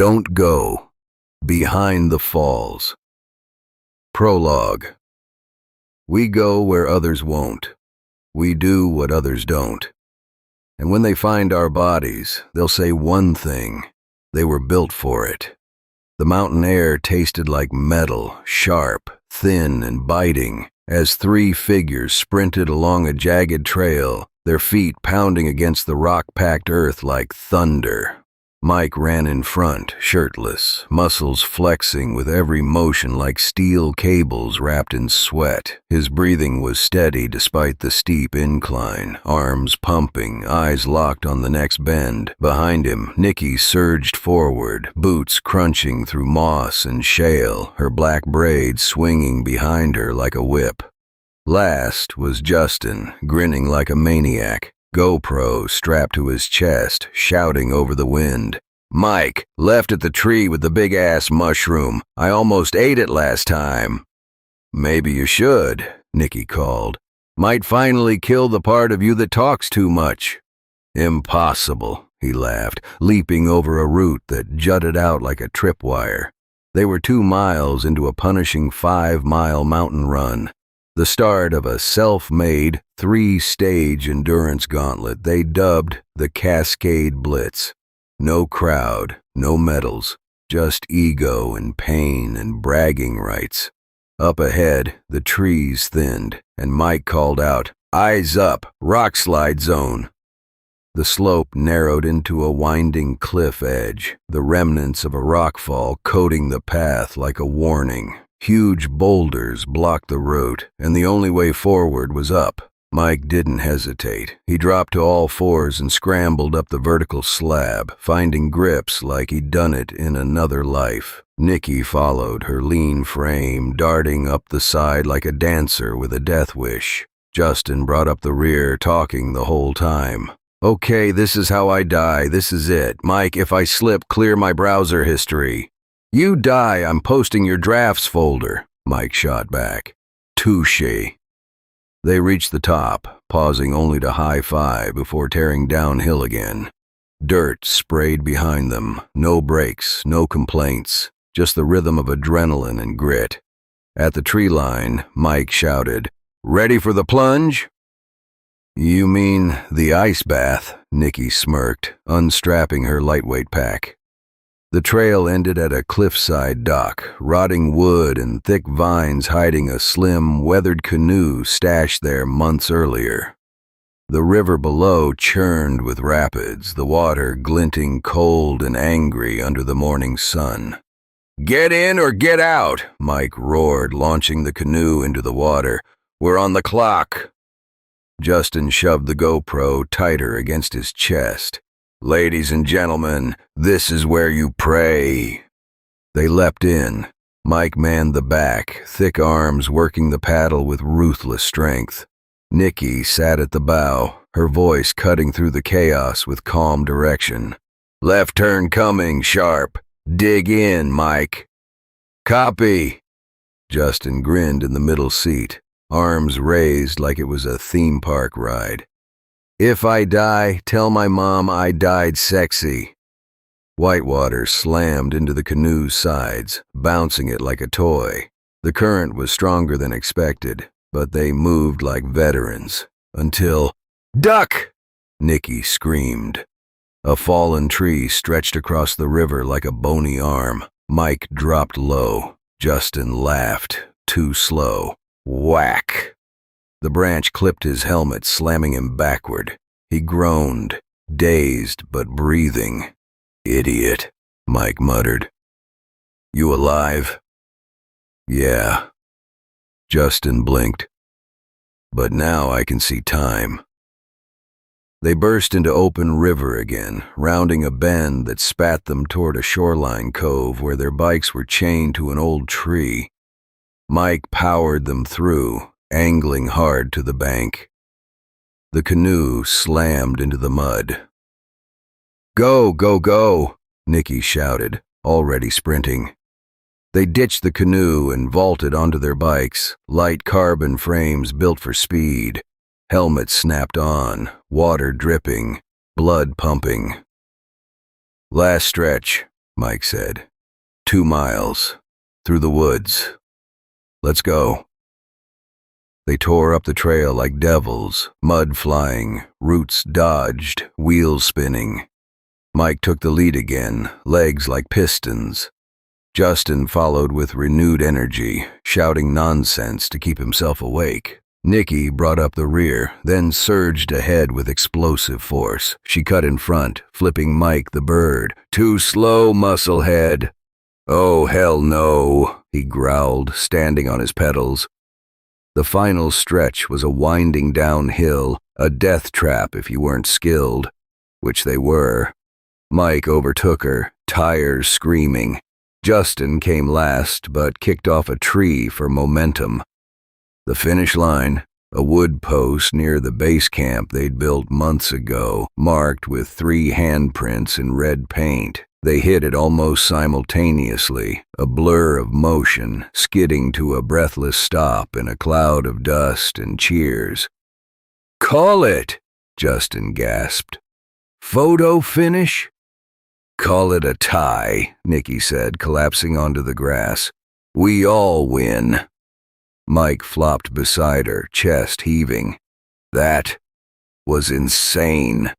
Don't go. Behind the falls. Prologue. We go where others won't. We do what others don't. And when they find our bodies, they'll say one thing: they were built for it. The mountain air tasted like metal, sharp, thin, and biting, as three figures sprinted along a jagged trail, their feet pounding against the rock-packed earth like thunder. Mike ran in front, shirtless, muscles flexing with every motion like steel cables wrapped in sweat. His breathing was steady despite the steep incline, arms pumping, eyes locked on the next bend. Behind him, Nikki surged forward, boots crunching through moss and shale, her black braids swinging behind her like a whip. Last was Justin, grinning like a maniac, GoPro strapped to his chest, shouting over the wind. "Mike, left at the tree with the big-ass mushroom. I almost ate it last time." "Maybe you should," Nikki called. "Might finally kill the part of you that talks too much." "Impossible," he laughed, leaping over a root that jutted out like a tripwire. They were 2 miles into a punishing 5-mile mountain run. The start of a self-made, 3-stage endurance gauntlet they dubbed the Cascade Blitz. No crowd, no medals, just ego and pain and bragging rights. Up ahead, the trees thinned, and Mike called out, "Eyes up, rock slide zone." The slope narrowed into a winding cliff edge, the remnants of a rockfall coating the path like a warning. Huge boulders blocked the route, and the only way forward was up. Mike didn't hesitate. He dropped to all fours and scrambled up the vertical slab, finding grips like he'd done it in another life. Nikki followed, her lean frame darting up the side like a dancer with a death wish. Justin brought up the rear, talking the whole time. "Okay, this is how I die. This is it. Mike, if I slip, clear my browser history." "You die, I'm posting your drafts folder," Mike shot back. "Touché." They reached the top, pausing only to high-five before tearing downhill again. Dirt sprayed behind them, no brakes, no complaints, just the rhythm of adrenaline and grit. At the tree line, Mike shouted, "Ready for the plunge?" "You mean the ice bath?" Nikki smirked, unstrapping her lightweight pack. The trail ended at a cliffside dock, rotting wood and thick vines hiding a slim, weathered canoe stashed there months earlier. The river below churned with rapids, the water glinting cold and angry under the morning sun. "Get in or get out," Mike roared, launching the canoe into the water. "We're on the clock." Justin shoved the GoPro tighter against his chest. "Ladies and gentlemen, this is where you pray." They leapt in. Mike manned the back, thick arms working the paddle with ruthless strength. Nikki sat at the bow, her voice cutting through the chaos with calm direction. "Left turn coming, sharp. Dig in, Mike." "Copy." Justin grinned in the middle seat, arms raised like it was a theme park ride. "If I die, tell my mom I died sexy." Whitewater slammed into the canoe's sides, bouncing it like a toy. The current was stronger than expected, but they moved like veterans. Until, "Duck!" Nikki screamed. A fallen tree stretched across the river like a bony arm. Mike dropped low. Justin laughed, too slow. Whack! The branch clipped his helmet, slamming him backward. He groaned, dazed but breathing. "Idiot," Mike muttered. "You alive?" "Yeah." Justin blinked. "But now I can see time." They burst into open river again, rounding a bend that spat them toward a shoreline cove where their bikes were chained to an old tree. Mike powered them through, angling hard to the bank. The canoe slammed into the mud. "Go, go, go," Nikki shouted, already sprinting. They ditched the canoe and vaulted onto their bikes, light carbon frames built for speed. Helmets snapped on, water dripping, blood pumping. "Last stretch," Mike said. 2 miles. Through the woods. Let's go. They tore up the trail like devils, mud flying, roots dodged, wheels spinning. Mike took the lead again, legs like pistons. Justin followed with renewed energy, shouting nonsense to keep himself awake. Nikki brought up the rear, then surged ahead with explosive force. She cut in front, flipping Mike the bird. "Too slow, musclehead." "Oh, hell no," he growled, standing on his pedals. The final stretch was a winding downhill, a death trap if you weren't skilled, which they were. Mike overtook her, tires screaming. Justin came last, but kicked off a tree for momentum. The finish line, a wood post near the base camp they'd built months ago, marked with 3 handprints in red paint. They hit it almost simultaneously, a blur of motion, skidding to a breathless stop in a cloud of dust and cheers. "Call it," Justin gasped. "Photo finish?" "Call it a tie," Nikki said, collapsing onto the grass. "We all win." Mike flopped beside her, chest heaving. "That was insane."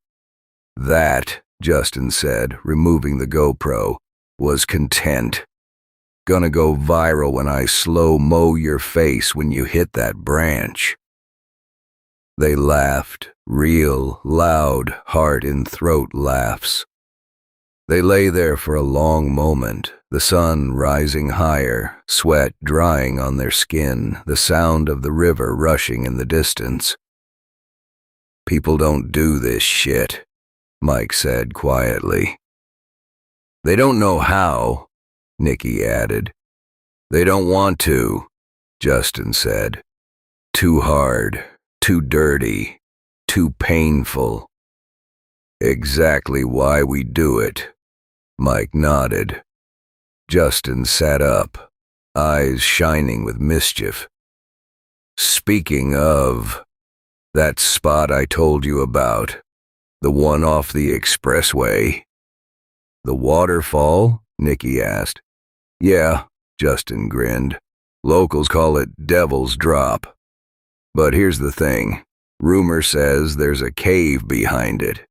"That," Justin said, removing the GoPro, "was content. Gonna go viral when I slow-mo your face when you hit that branch." They laughed, real, loud, heart-in-throat laughs. They lay there for a long moment, the sun rising higher, sweat drying on their skin, the sound of the river rushing in the distance. "People don't do this shit," Mike said quietly. "They don't know how," Nikki added. "They don't want to," Justin said. "Too hard, too dirty, too painful." "Exactly why we do it," Mike nodded. Justin sat up, eyes shining with mischief. "Speaking of, that spot I told you about, the one off the expressway." "The waterfall?" Nikki asked. "Yeah," Justin grinned. "Locals call it Devil's Drop. But here's the thing. Rumor says there's a cave behind it."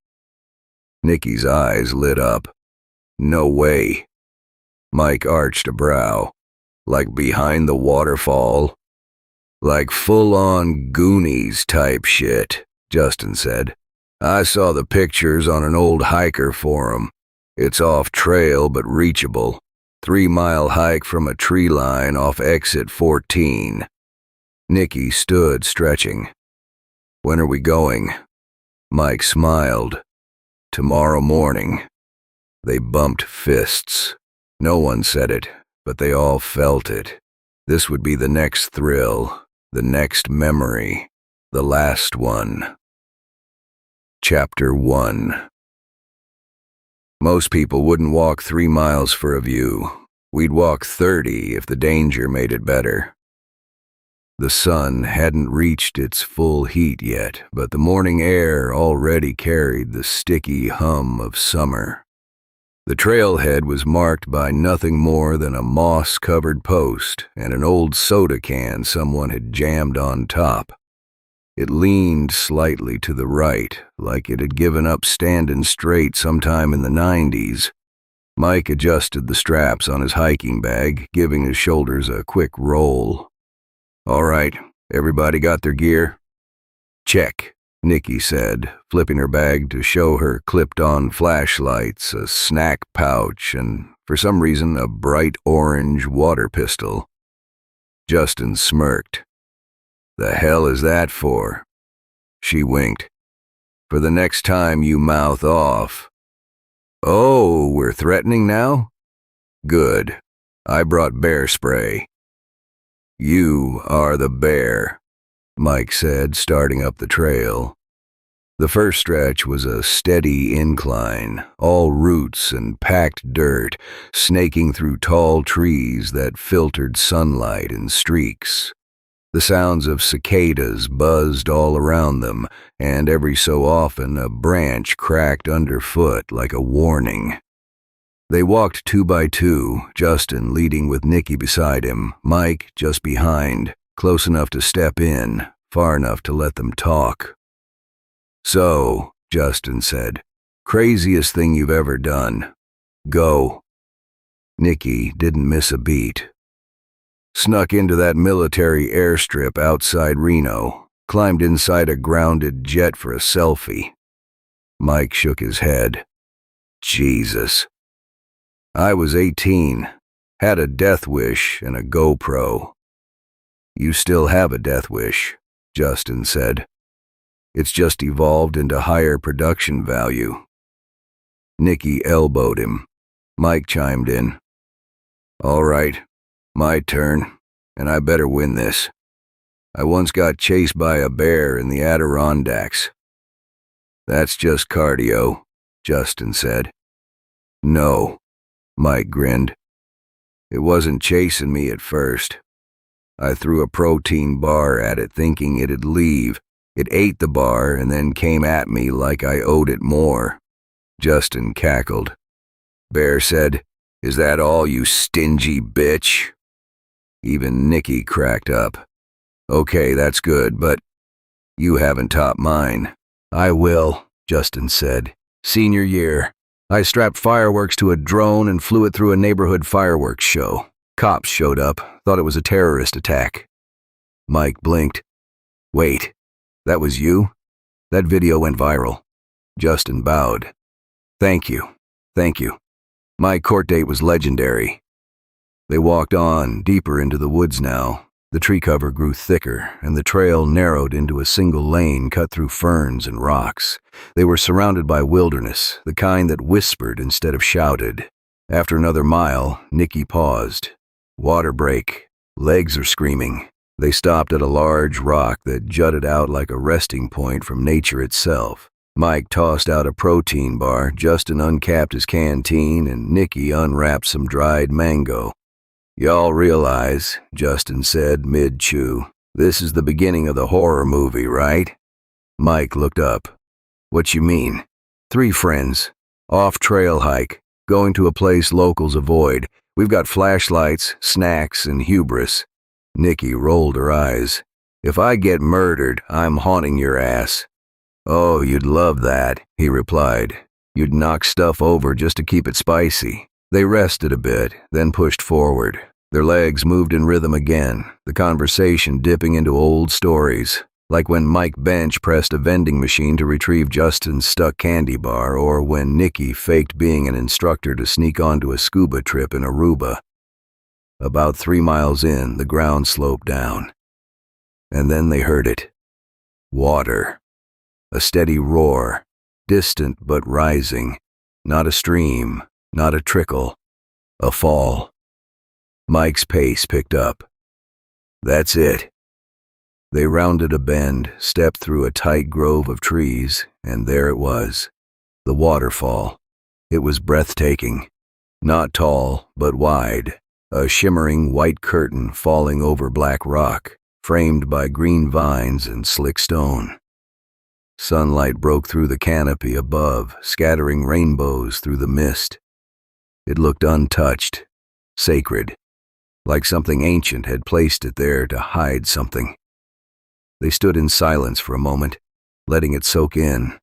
Nikki's eyes lit up. "No way." Mike arched a brow. "Like behind the waterfall?" "Like full-on Goonies type shit," Justin said. "I saw the pictures on an old hiker forum. It's off-trail but reachable. 3-mile hike from a tree line off exit 14. Nikki stood stretching. "When are we going?" Mike smiled. "Tomorrow morning." They bumped fists. No one said it, but they all felt it. This would be the next thrill, the next memory, the last one. Chapter 1. Most people wouldn't walk 3 miles for a view. We'd walk 30 if the danger made it better. The sun hadn't reached its full heat yet, but the morning air already carried the sticky hum of summer. The trailhead was marked by nothing more than a moss-covered post and an old soda can someone had jammed on top. It leaned slightly to the right, like it had given up standing straight sometime in the 90s. Mike adjusted the straps on his hiking bag, giving his shoulders a quick roll. "All right, everybody got their gear?" "Check," Nikki said, flipping her bag to show her clipped-on flashlights, a snack pouch, and, for some reason, a bright orange water pistol. Justin smirked. "The hell is that for?" She winked. "For the next time you mouth off." "Oh, we're threatening now?" "Good. I brought bear spray." "You are the bear," Mike said, starting up the trail. The first stretch was a steady incline, all roots and packed dirt, snaking through tall trees that filtered sunlight in streaks. The sounds of cicadas buzzed all around them, and every so often a branch cracked underfoot like a warning. They walked 2 by 2, Justin leading with Nicky beside him, Mike just behind, close enough to step in, far enough to let them talk. "So," Justin said, "craziest thing you've ever done. Go." Nicky didn't miss a beat. "Snuck into that military airstrip outside Reno, climbed inside a grounded jet for a selfie." Mike shook his head. "Jesus. I was 18, had a death wish and a GoPro." "You still have a death wish," Justin said. "It's just evolved into higher production value." Nicky elbowed him. Mike chimed in. "All right, my turn, and I better win this. I once got chased by a bear in the Adirondacks." "That's just cardio," Justin said. "No," Mike grinned. "It wasn't chasing me at first. I threw a protein bar at it thinking it'd leave. It ate the bar and then came at me like I owed it more." Justin cackled. Bear said, "Is that all, you stingy bitch?" Even Nicky cracked up. "Okay, that's good, but you haven't topped mine." "I will," Justin said. "Senior year, I strapped fireworks to a drone and flew it through a neighborhood fireworks show. Cops showed up, thought it was a terrorist attack." Mike blinked. "Wait, that was you?" "That video went viral." Justin bowed. Thank you. My court date was legendary." They walked on, deeper into the woods now. The tree cover grew thicker, and the trail narrowed into a single lane cut through ferns and rocks. They were surrounded by wilderness, the kind that whispered instead of shouted. After another mile, Nicky paused. Water break. Legs are screaming. They stopped at a large rock that jutted out like a resting point from nature itself. Mike tossed out a protein bar, Justin uncapped his canteen, and Nicky unwrapped some dried mango. "Y'all realize," Justin said mid-chew, "this is the beginning of the horror movie, right?" Mike looked up. "What you mean?" "3 friends. Off-trail hike. Going to a place locals avoid. We've got flashlights, snacks, and hubris." Nicky rolled her eyes. "If I get murdered, I'm haunting your ass." "Oh, you'd love that," he replied. "You'd knock stuff over just to keep it spicy." They rested a bit, then pushed forward. Their legs moved in rhythm again, the conversation dipping into old stories, like when Mike bench pressed a vending machine to retrieve Justin's stuck candy bar, or when Nicky faked being an instructor to sneak onto a scuba trip in Aruba. About 3 miles in, the ground sloped down. And then they heard it. Water. A steady roar, distant but rising. Not a stream, not a trickle. A fall. Mike's pace picked up. "That's it." They rounded a bend, stepped through a tight grove of trees, and there it was. The waterfall. It was breathtaking. Not tall, but wide. A shimmering white curtain falling over black rock, framed by green vines and slick stone. Sunlight broke through the canopy above, scattering rainbows through the mist. It looked untouched, sacred, like something ancient had placed it there to hide something. They stood in silence for a moment, letting it soak in.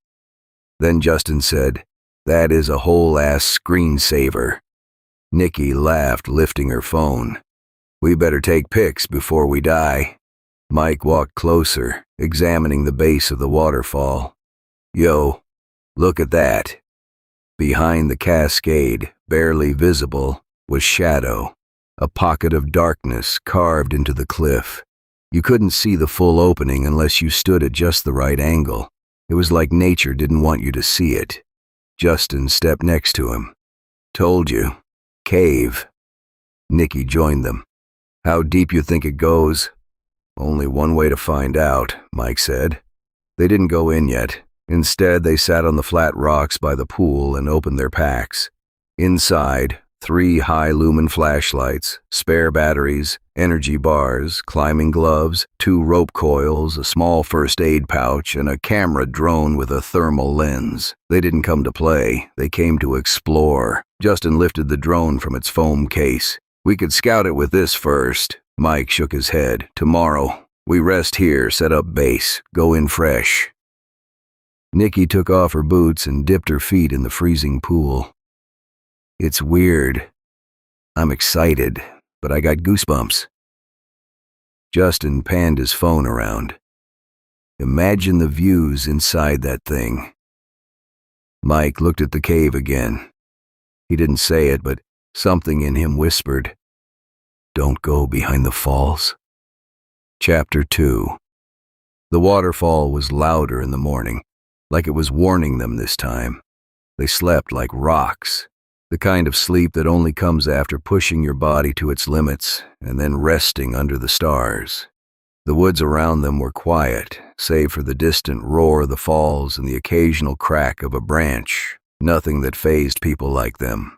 Then Justin said, "That is a whole-ass screensaver." Nicky laughed, lifting her phone. "We better take pics before we die." Mike walked closer, examining the base of the waterfall. "Yo, look at that." Behind the cascade, barely visible, was shadow, a pocket of darkness carved into the cliff. You couldn't see the full opening unless you stood at just the right angle. It was like nature didn't want you to see it. Justin stepped next to him. "Told you. Cave." Nicky joined them. "How deep you think it goes?" "Only one way to find out," Mike said. They didn't go in yet. Instead, they sat on the flat rocks by the pool and opened their packs. Inside, 3 high-lumen flashlights, spare batteries, energy bars, climbing gloves, 2 rope coils, a small first aid pouch, and a camera drone with a thermal lens. They didn't come to play. They came to explore. Justin lifted the drone from its foam case. "We could scout it with this first." Mike shook his head. "Tomorrow. We rest here, set up base, go in fresh." Nikki took off her boots and dipped her feet in the freezing pool. "It's weird. I'm excited, but I got goosebumps." Justin panned his phone around. "Imagine the views inside that thing." Mike looked at the cave again. He didn't say it, but something in him whispered, "Don't go behind the falls." Chapter 2. The waterfall was louder in the morning, like it was warning them this time. They slept like rocks. The kind of sleep that only comes after pushing your body to its limits and then resting under the stars. The woods around them were quiet, save for the distant roar of the falls and the occasional crack of a branch, nothing that fazed people like them.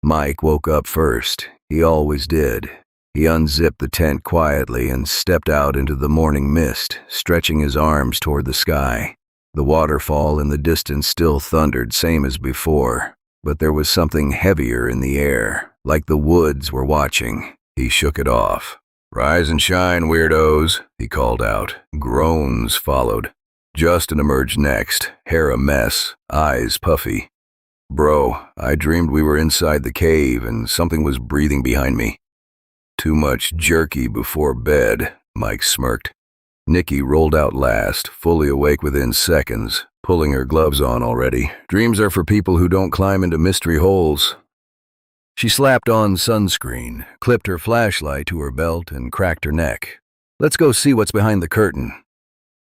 Mike woke up first. He always did. He unzipped the tent quietly and stepped out into the morning mist, stretching his arms toward the sky. The waterfall in the distance still thundered, same as before. But there was something heavier in the air, like the woods were watching. He shook it off. "Rise and shine, weirdos," he called out. Groans followed. Justin emerged next, hair a mess, eyes puffy. "Bro, I dreamed we were inside the cave and something was breathing behind me." "Too much jerky before bed," Mike smirked. Nikki rolled out last, fully awake within seconds, pulling her gloves on already. "Dreams are for people who don't climb into mystery holes." She slapped on sunscreen, clipped her flashlight to her belt, and cracked her neck. "Let's go see what's behind the curtain."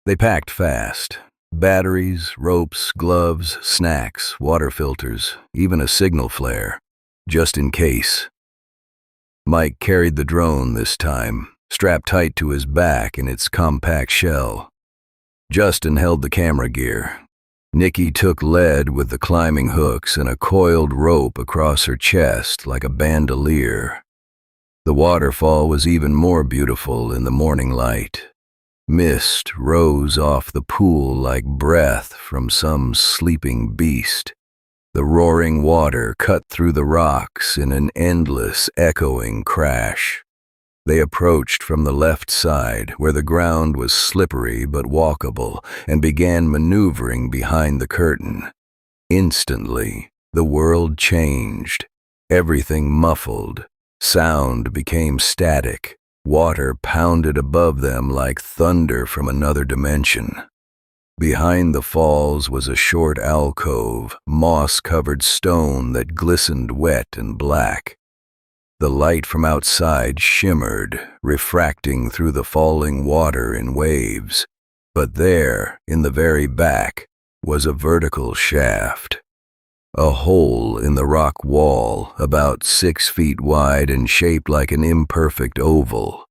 They packed fast. Batteries, ropes, gloves, snacks, water filters, even a signal flare, just in case. Mike carried the drone this time, strapped tight to his back in its compact shell. Justin held the camera gear. Nikki took lead with the climbing hooks and a coiled rope across her chest like a bandolier. The waterfall was even more beautiful in the morning light. Mist rose off the pool like breath from some sleeping beast. The roaring water cut through the rocks in an endless, echoing crash. They approached from the left side, where the ground was slippery but walkable, and began maneuvering behind the curtain. Instantly, the world changed. Everything muffled. Sound became static. Water pounded above them like thunder from another dimension. Behind the falls was a short alcove, moss-covered stone that glistened wet and black. The light from outside shimmered, refracting through the falling water in waves. But there, in the very back, was a vertical shaft. A hole in the rock wall, about 6 feet wide and shaped like an imperfect oval.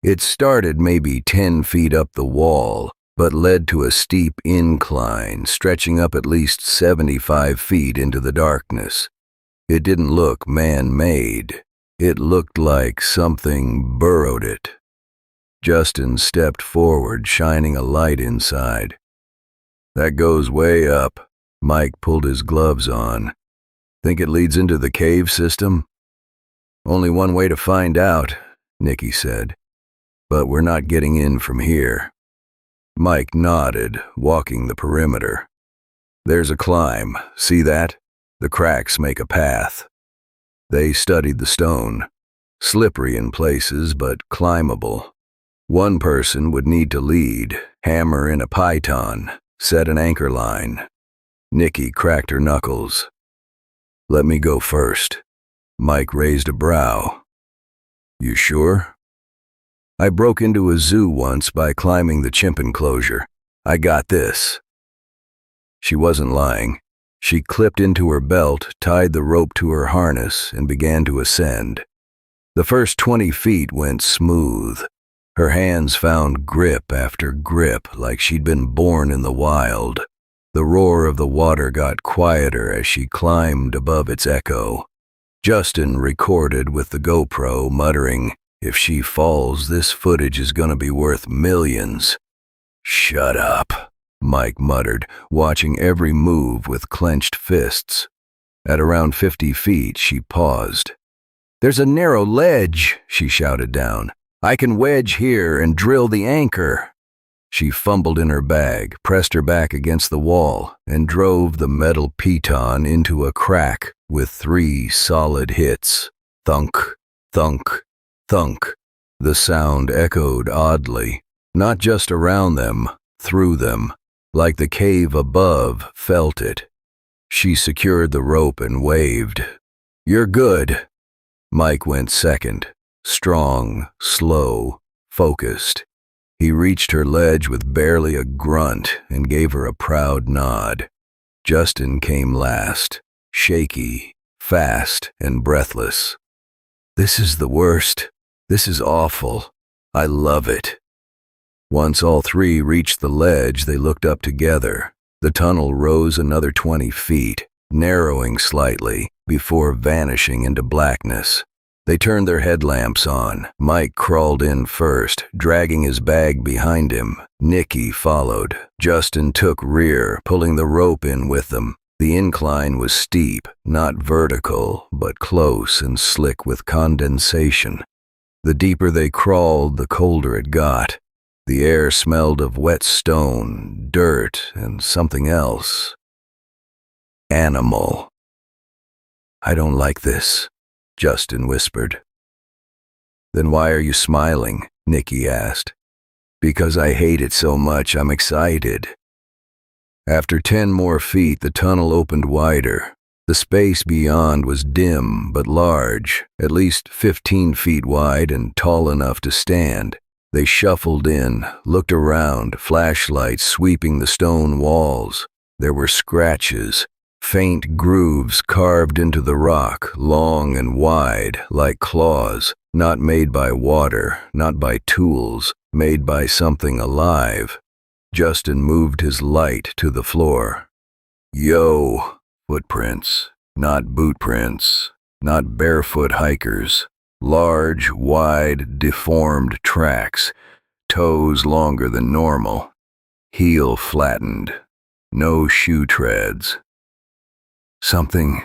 It started maybe 10 feet up the wall, but led to a steep incline stretching up at least 75 feet into the darkness. It didn't look man-made. It looked like something burrowed it. Justin stepped forward, shining a light inside. "That goes way up." Mike pulled his gloves on. "Think it leads into the cave system?" "Only one way to find out," Nikki said. "But we're not getting in from here." Mike nodded, walking the perimeter. "There's a climb. See that? The cracks make a path." They studied the stone. Slippery in places, but climbable. One person would need to lead, hammer in a python, set an anchor line. Nikki cracked her knuckles. "Let me go first." Mike raised a brow. "You sure?" "I broke into a zoo once by climbing the chimp enclosure. I got this." She wasn't lying. She clipped into her belt, tied the rope to her harness, and began to ascend. The first 20 feet went smooth. Her hands found grip after grip, like she'd been born in the wild. The roar of the water got quieter as she climbed above its echo. Justin recorded with the GoPro, muttering, "If she falls, this footage is gonna be worth millions." "Shut up," Mike muttered, watching every move with clenched fists. At around 50 feet, she paused. "There's a narrow ledge," she shouted down. "I can wedge here and drill the anchor." She fumbled in her bag, pressed her back against the wall, and drove the metal piton into a crack with 3 solid hits. Thunk, thunk, thunk. The sound echoed oddly, not just around them, through them, like the cave above felt it. She secured the rope and waved. "You're good." Mike went second, strong, slow, focused. He reached her ledge with barely a grunt and gave her a proud nod. Justin came last, shaky, fast, and breathless. "This is the worst. This is awful. I love it." Once all 3 reached the ledge, they looked up together. The tunnel rose another 20 feet, narrowing slightly, before vanishing into blackness. They turned their headlamps on. Mike crawled in first, dragging his bag behind him. Nikki followed. Justin took rear, pulling the rope in with them. The incline was steep, not vertical, but close and slick with condensation. The deeper they crawled, the colder it got. The air smelled of wet stone, dirt, and something else. Animal. "I don't like this," Justin whispered. "Then why are you smiling?" Nikki asked. "Because I hate it so much, I'm excited." After 10 more feet, the tunnel opened wider. The space beyond was dim but large, at least 15 feet wide and tall enough to stand. They shuffled in, looked around, flashlights sweeping the stone walls. There were scratches, faint grooves carved into the rock, long and wide, like claws, not made by water, not by tools, made by something alive. Justin moved his light to the floor. "Yo, footprints, not boot prints, not barefoot hikers. Large, wide, deformed tracks, toes longer than normal, heel flattened, no shoe treads." "Something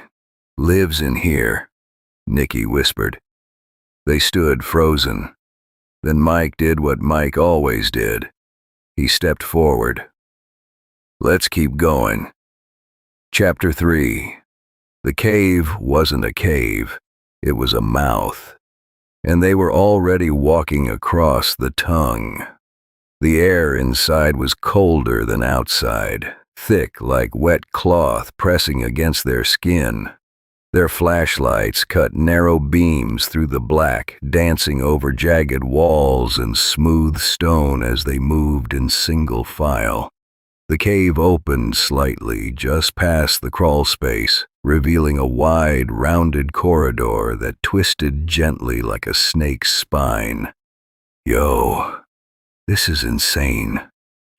lives in here," Nikki whispered. They stood frozen. Then Mike did what Mike always did. He stepped forward. "Let's keep going." Chapter 3. The cave wasn't a cave. It was a mouth. And they were already walking across the tongue. The air inside was colder than outside, thick like wet cloth pressing against their skin. Their flashlights cut narrow beams through the black, dancing over jagged walls and smooth stone as they moved in single file. The cave opened slightly just past the crawl space, revealing a wide, rounded corridor that twisted gently like a snake's spine. "Yo, this is insane,"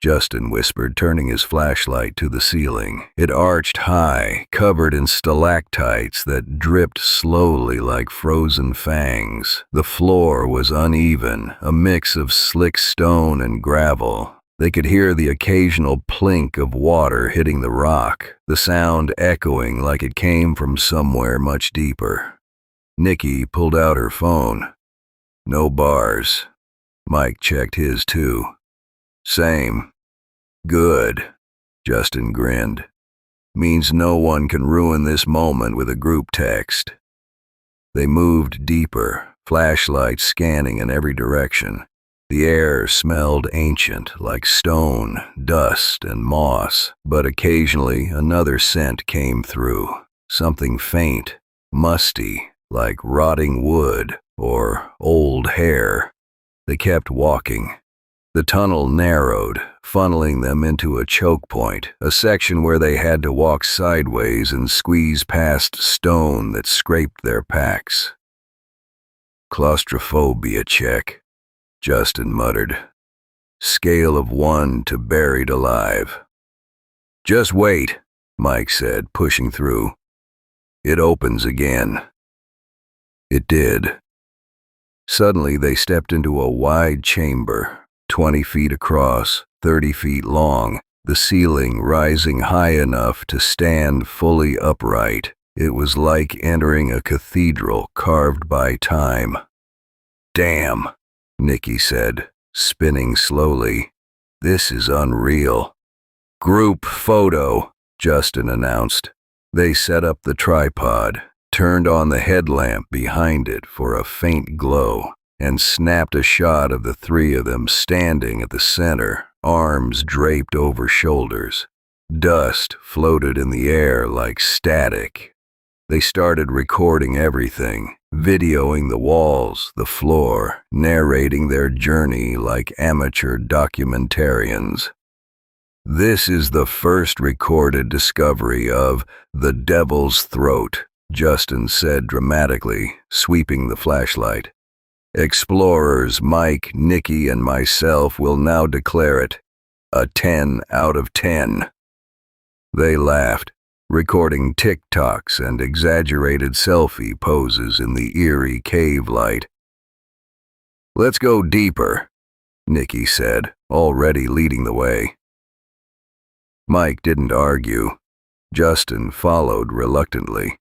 Justin whispered, turning his flashlight to the ceiling. It arched high, covered in stalactites that dripped slowly like frozen fangs. The floor was uneven, a mix of slick stone and gravel. They could hear the occasional plink of water hitting the rock, the sound echoing like it came from somewhere much deeper. Nikki pulled out her phone. No bars. Mike checked his too. "Same." "Good," Justin grinned. "Means no one can ruin this moment with a group text." They moved deeper, flashlights scanning in every direction. The air smelled ancient, like stone, dust, and moss, but occasionally another scent came through, something faint, musty, like rotting wood or old hair. They kept walking. The tunnel narrowed, funneling them into a choke point, a section where they had to walk sideways and squeeze past stone that scraped their packs. "Claustrophobia check," Justin muttered. "Scale of 1 to buried alive." "Just wait," Mike said, pushing through. "It opens again." It did. Suddenly they stepped into a wide chamber, 20 feet across, 30 feet long, the ceiling rising high enough to stand fully upright. It was like entering a cathedral carved by time. "Damn," Nikki said, spinning slowly. "This is unreal." "Group photo," Justin announced. They set up the tripod, turned on the headlamp behind it for a faint glow, and snapped a shot of the three of them standing at the center, arms draped over shoulders. Dust floated in the air like static. They started recording everything, videoing the walls, the floor, narrating their journey like amateur documentarians. "This is the first recorded discovery of the Devil's Throat," Justin said dramatically, sweeping the flashlight. "Explorers Mike, Nikki, and myself will now declare it a 10 out of 10. They laughed, recording TikToks and exaggerated selfie poses in the eerie cave light. "Let's go deeper," Nikki said, already leading the way. Mike didn't argue. Justin followed reluctantly.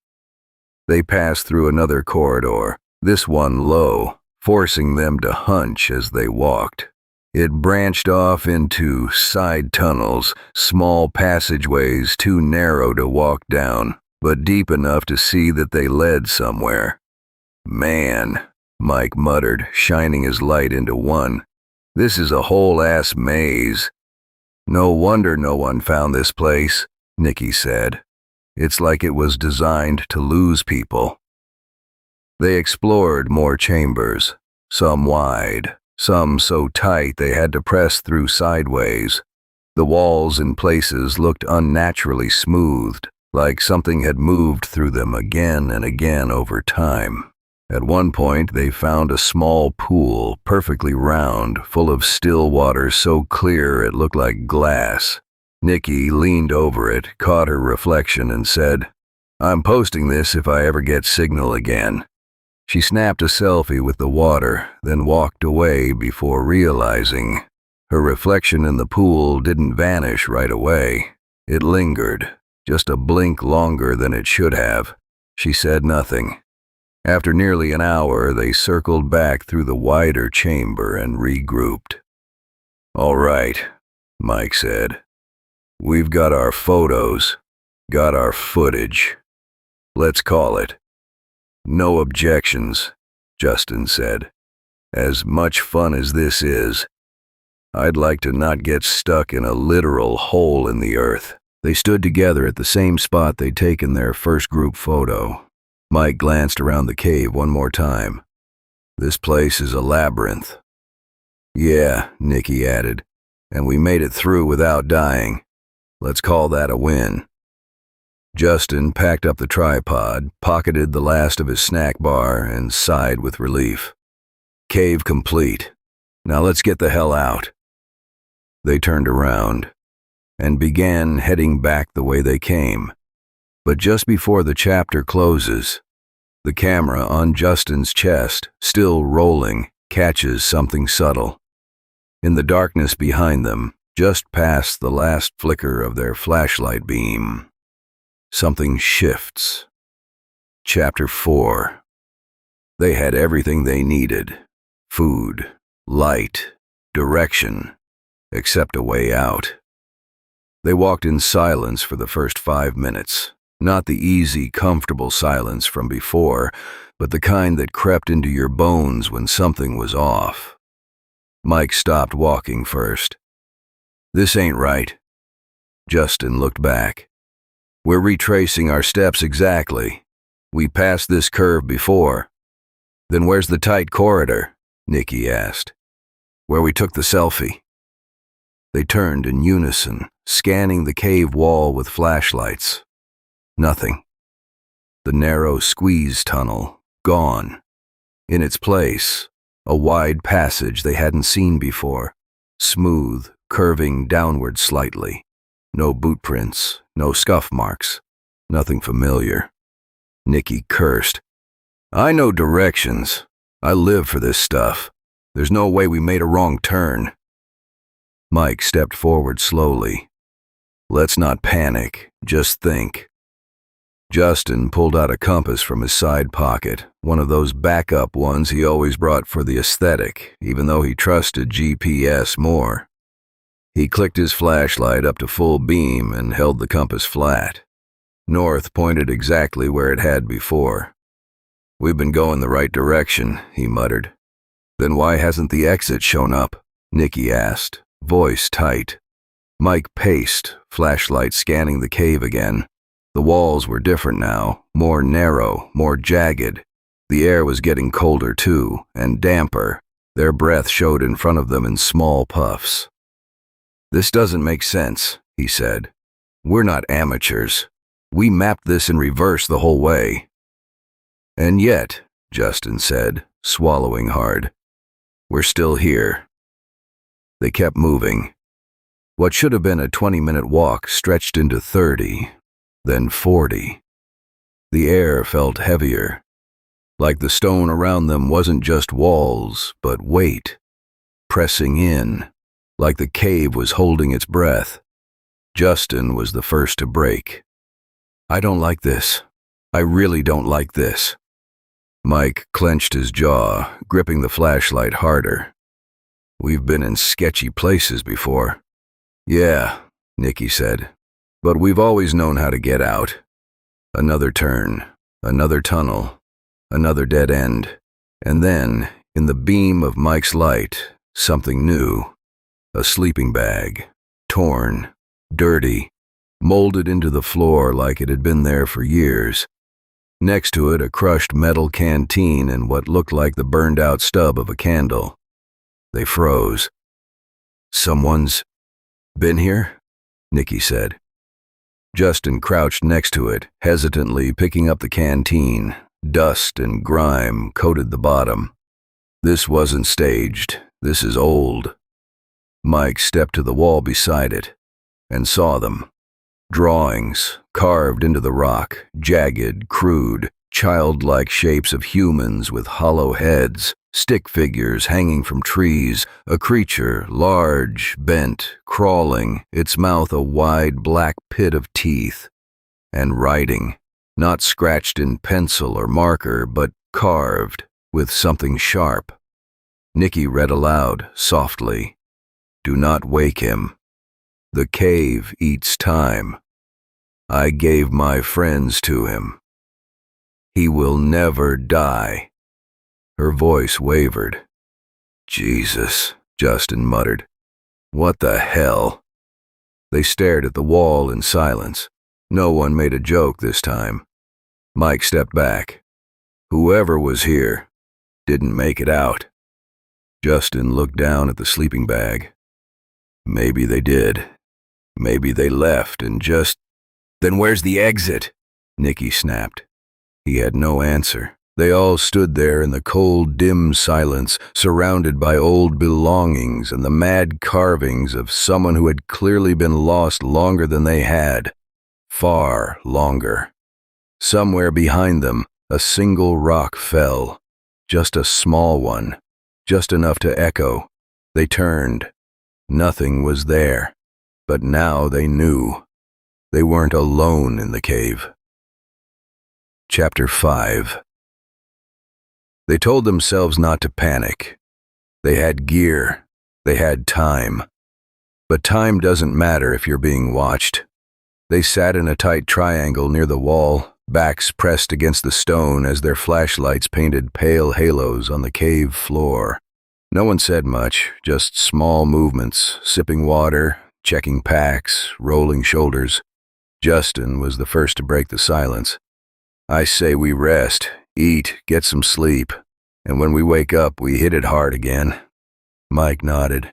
They passed through another corridor, this one low, forcing them to hunch as they walked. It branched off into side tunnels, small passageways too narrow to walk down, but deep enough to see that they led somewhere. "Man," Mike muttered, shining his light into one. "This is a whole-ass maze." "No wonder no one found this place," Nikki said. "It's like it was designed to lose people." They explored more chambers, some wide, some so tight they had to press through sideways. The walls in places looked unnaturally smoothed, like something had moved through them again and again over time. At one point, they found a small pool, perfectly round, full of still water so clear it looked like glass. Nikki leaned over it, caught her reflection, and said, "I'm posting this if I ever get signal again." She snapped a selfie with the water, then walked away before realizing her reflection in the pool didn't vanish right away. It lingered, just a blink longer than it should have. She said nothing. After nearly an hour, they circled back through the wider chamber and regrouped. "All right," Mike said. "We've got our photos, got our footage. Let's call it." "No objections," Justin said. "As much fun as this is, I'd like to not get stuck in a literal hole in the earth." They stood together at the same spot they'd taken their first group photo. Mike glanced around the cave one more time. "This place is a labyrinth." "Yeah," Nikki added, "and we made it through without dying. Let's call that a win." Justin packed up the tripod, pocketed the last of his snack bar, and sighed with relief. "Cave complete. Now let's get the hell out." They turned around and began heading back the way they came. But just before the chapter closes, the camera on Justin's chest, still rolling, catches something subtle. In the darkness behind them, just past the last flicker of their flashlight beam, something shifts. Chapter 4. They had everything they needed: food, light, direction, except a way out. They walked in silence for the first 5 minutes. Not the easy, comfortable silence from before, but the kind that crept into your bones when something was off. Mike stopped walking first. "This ain't right." Justin looked back. "We're retracing our steps exactly. We passed this curve before." "Then where's the tight corridor?" Nikki asked. "Where we took the selfie." They turned in unison, scanning the cave wall with flashlights. Nothing. The narrow squeeze tunnel, gone. In its place, a wide passage they hadn't seen before, smooth, curving downward slightly. No boot prints, no scuff marks, nothing familiar. Nikki cursed. I know directions. I live for this stuff. There's no way we made a wrong turn. Mike stepped forward slowly. Let's not panic, just think. Justin pulled out a compass from his side pocket, one of those backup ones he always brought for the aesthetic, even though he trusted GPS more. He clicked his flashlight up to full beam and held the compass flat. North pointed exactly where it had before. We've been going the right direction, he muttered. Then why hasn't the exit shown up? Nicky asked, voice tight. Mike paced, flashlight scanning the cave again. The walls were different now, more narrow, more jagged. The air was getting colder too, and damper. Their breath showed in front of them in small puffs. This doesn't make sense, he said. We're not amateurs. We mapped this in reverse the whole way. And yet, Justin said, swallowing hard, we're still here. They kept moving. What should have been a 20-minute walk stretched into 30, then 40. The air felt heavier, like the stone around them wasn't just walls, but weight, pressing in, like the cave was holding its breath. Justin was the first to break. I don't like this. I really don't like this. Mike clenched his jaw, gripping the flashlight harder. We've been in sketchy places before. Yeah, Nicky said, but we've always known how to get out. Another turn, another tunnel, another dead end, and then, in the beam of Mike's light, something new. A sleeping bag, torn, dirty, molded into the floor like it had been there for years. Next to it, a crushed metal canteen and what looked like the burned-out stub of a candle. They froze. Someone's been here? Nicky said. Justin crouched next to it, hesitantly picking up the canteen. Dust and grime coated the bottom. This wasn't staged. This is old. Mike stepped to the wall beside it and saw them. Drawings, carved into the rock, jagged, crude, childlike shapes of humans with hollow heads, stick figures hanging from trees, a creature, large, bent, crawling, its mouth a wide black pit of teeth, and writing, not scratched in pencil or marker, but carved with something sharp. Nicky read aloud, softly, "Do not wake him. The cave eats time. I gave my friends to him. He will never die." Her voice wavered. Jesus, Justin muttered. What the hell? They stared at the wall in silence. No one made a joke this time. Mike stepped back. Whoever was here didn't make it out. Justin looked down at the sleeping bag. Maybe they did. Maybe they left and just... Then where's the exit? Nicky snapped. He had no answer. They all stood there in the cold, dim silence, surrounded by old belongings and the mad carvings of someone who had clearly been lost longer than they had. Far longer. Somewhere behind them, a single rock fell. Just a small one. Just enough to echo. They turned. Nothing was there. But now they knew. They weren't alone in the cave. Chapter 5. They told themselves not to panic. They had gear. They had time. But time doesn't matter if you're being watched. They sat in a tight triangle near the wall, backs pressed against the stone as their flashlights painted pale halos on the cave floor. No one said much, just small movements, sipping water, checking packs, rolling shoulders. Justin was the first to break the silence. I say we rest, eat, get some sleep, and when we wake up, we hit it hard again. Mike nodded.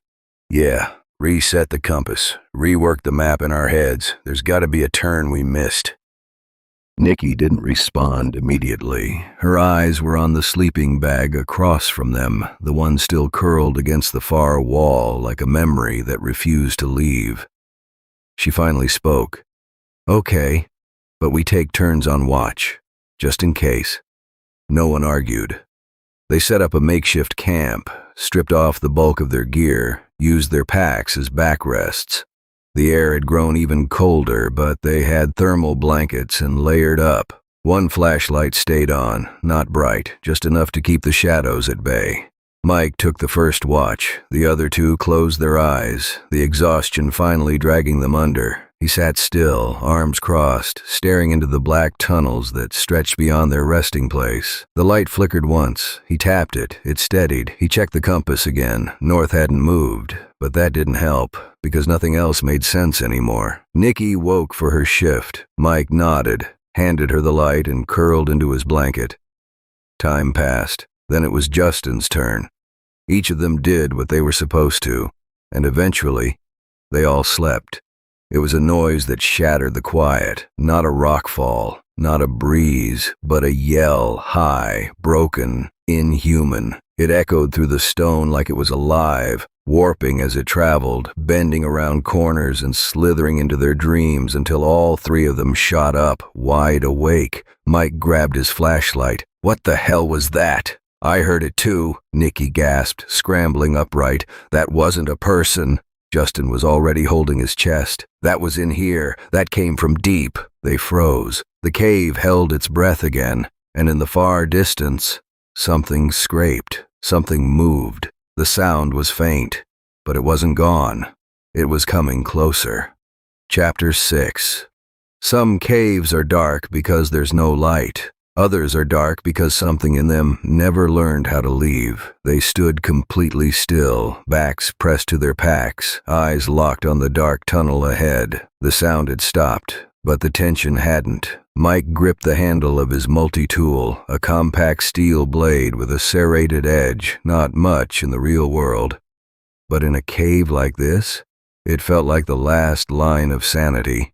Yeah, reset the compass, rework the map in our heads. There's got to be a turn we missed. Nicky didn't respond immediately. Her eyes were on the sleeping bag across from them, the one still curled against the far wall like a memory that refused to leave. She finally spoke. Okay, but we take turns on watch, just in case. No one argued. They set up a makeshift camp, stripped off the bulk of their gear, used their packs as backrests. The air had grown even colder, but they had thermal blankets and layered up. One flashlight stayed on, not bright, just enough to keep the shadows at bay. Mike took the first watch. The other two closed their eyes, the exhaustion finally dragging them under. He sat still, arms crossed, staring into the black tunnels that stretched beyond their resting place. The light flickered once. He tapped it. It steadied. He checked the compass again. North hadn't moved, but that didn't help, because nothing else made sense anymore. Nikki woke for her shift. Mike nodded, handed her the light, and curled into his blanket. Time passed. Then it was Justin's turn. Each of them did what they were supposed to, and eventually, they all slept. It was a noise that shattered the quiet, not a rockfall, not a breeze, but a yell, high, broken, inhuman. It echoed through the stone like it was alive, warping as it traveled, bending around corners and slithering into their dreams until all three of them shot up, wide awake. Mike grabbed his flashlight. What the hell was that? I heard it too, Nikki gasped, scrambling upright. That wasn't a person. Justin was already holding his chest. That was in here. That came from deep. They froze. The cave held its breath again, and in the far distance, something scraped. Something moved. The sound was faint, but it wasn't gone. It was coming closer. Chapter 6. Some caves are dark because there's no light. Others are dark because something in them never learned how to leave. They stood completely still, backs pressed to their packs, eyes locked on the dark tunnel ahead. The sound had stopped, but the tension hadn't. Mike gripped the handle of his multi-tool, a compact steel blade with a serrated edge, not much in the real world. But in a cave like this, it felt like the last line of sanity.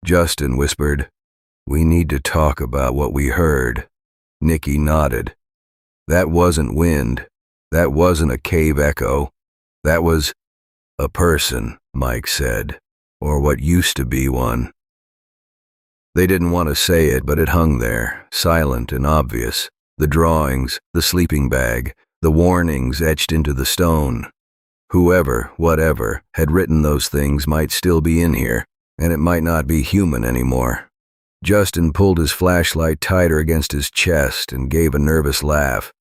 Justin whispered, "We need to talk about what we heard." Nikki nodded. That wasn't wind. That wasn't a cave echo. That was a person, Mike said, or what used to be one. They didn't want to say it, but it hung there, silent and obvious. The drawings, the sleeping bag, the warnings etched into the stone. Whoever, whatever, had written those things might still be in here, and it might not be human anymore. Justin pulled his flashlight tighter against his chest and gave a nervous laugh.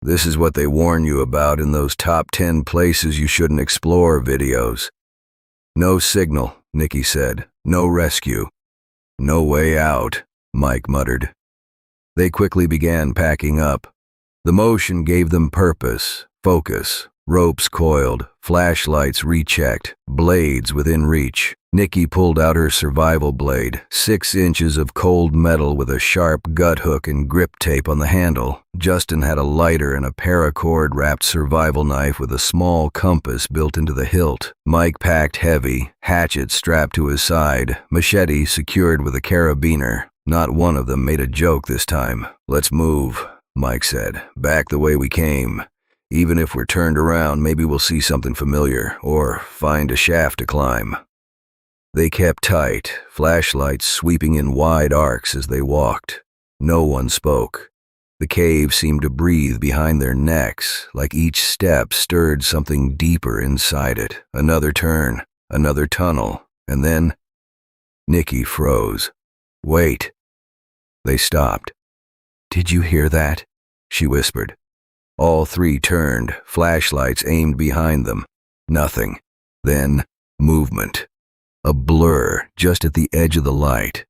"This is what they warn you about in those top 10 places you shouldn't explore videos." "No signal," Nikki said. "No rescue." "No way out," Mike muttered. They quickly began packing up. The motion gave them purpose, focus. Ropes coiled, flashlights rechecked, blades within reach. Nikki pulled out her survival blade, 6 inches of cold metal with a sharp gut hook and grip tape on the handle. Justin had a lighter and a paracord-wrapped survival knife with a small compass built into the hilt. Mike packed heavy, hatchet strapped to his side, machete secured with a carabiner. Not one of them made a joke this time. "Let's move," Mike said. "Back the way we came. Even if we're turned around, maybe we'll see something familiar, or find a shaft to climb." They kept tight, flashlights sweeping in wide arcs as they walked. No one spoke. The cave seemed to breathe behind their necks, like each step stirred something deeper inside it. Another turn, another tunnel, and then Nikki froze. "Wait." They stopped. "Did you hear that?" she whispered. All three turned, flashlights aimed behind them. Nothing. Then, movement. A blur just at the edge of the light.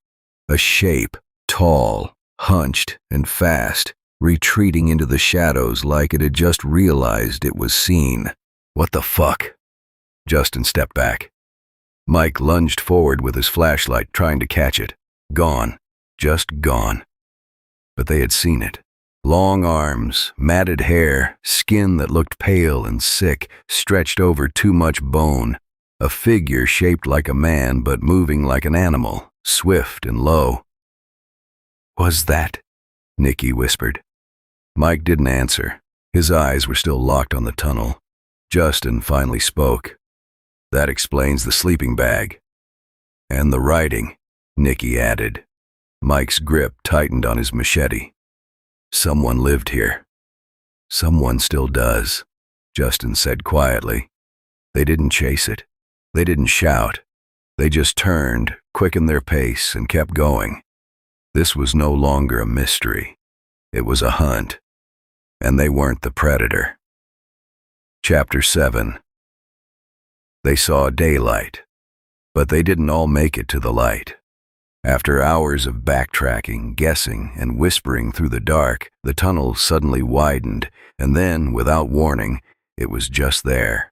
A shape, tall, hunched, and fast, retreating into the shadows like it had just realized it was seen. "What the fuck?" Justin stepped back. Mike lunged forward with his flashlight, trying to catch it. Gone. Just gone. But they had seen it. Long arms, matted hair, skin that looked pale and sick, stretched over too much bone. A figure shaped like a man but moving like an animal, swift and low. "Was that?" Nikki whispered. Mike didn't answer. His eyes were still locked on the tunnel. Justin finally spoke. "That explains the sleeping bag." "And the writing," Nikki added. Mike's grip tightened on his machete. Someone lived here. Someone still does, Justin said quietly. They didn't chase it. They didn't shout. They just turned, quickened their pace, and kept going. This was no longer a mystery. It was a hunt. And they weren't the predator. Chapter 7. They saw daylight, but they didn't all make it to the light. After hours of backtracking, guessing, and whispering through the dark, the tunnel suddenly widened, and then, without warning, it was just there.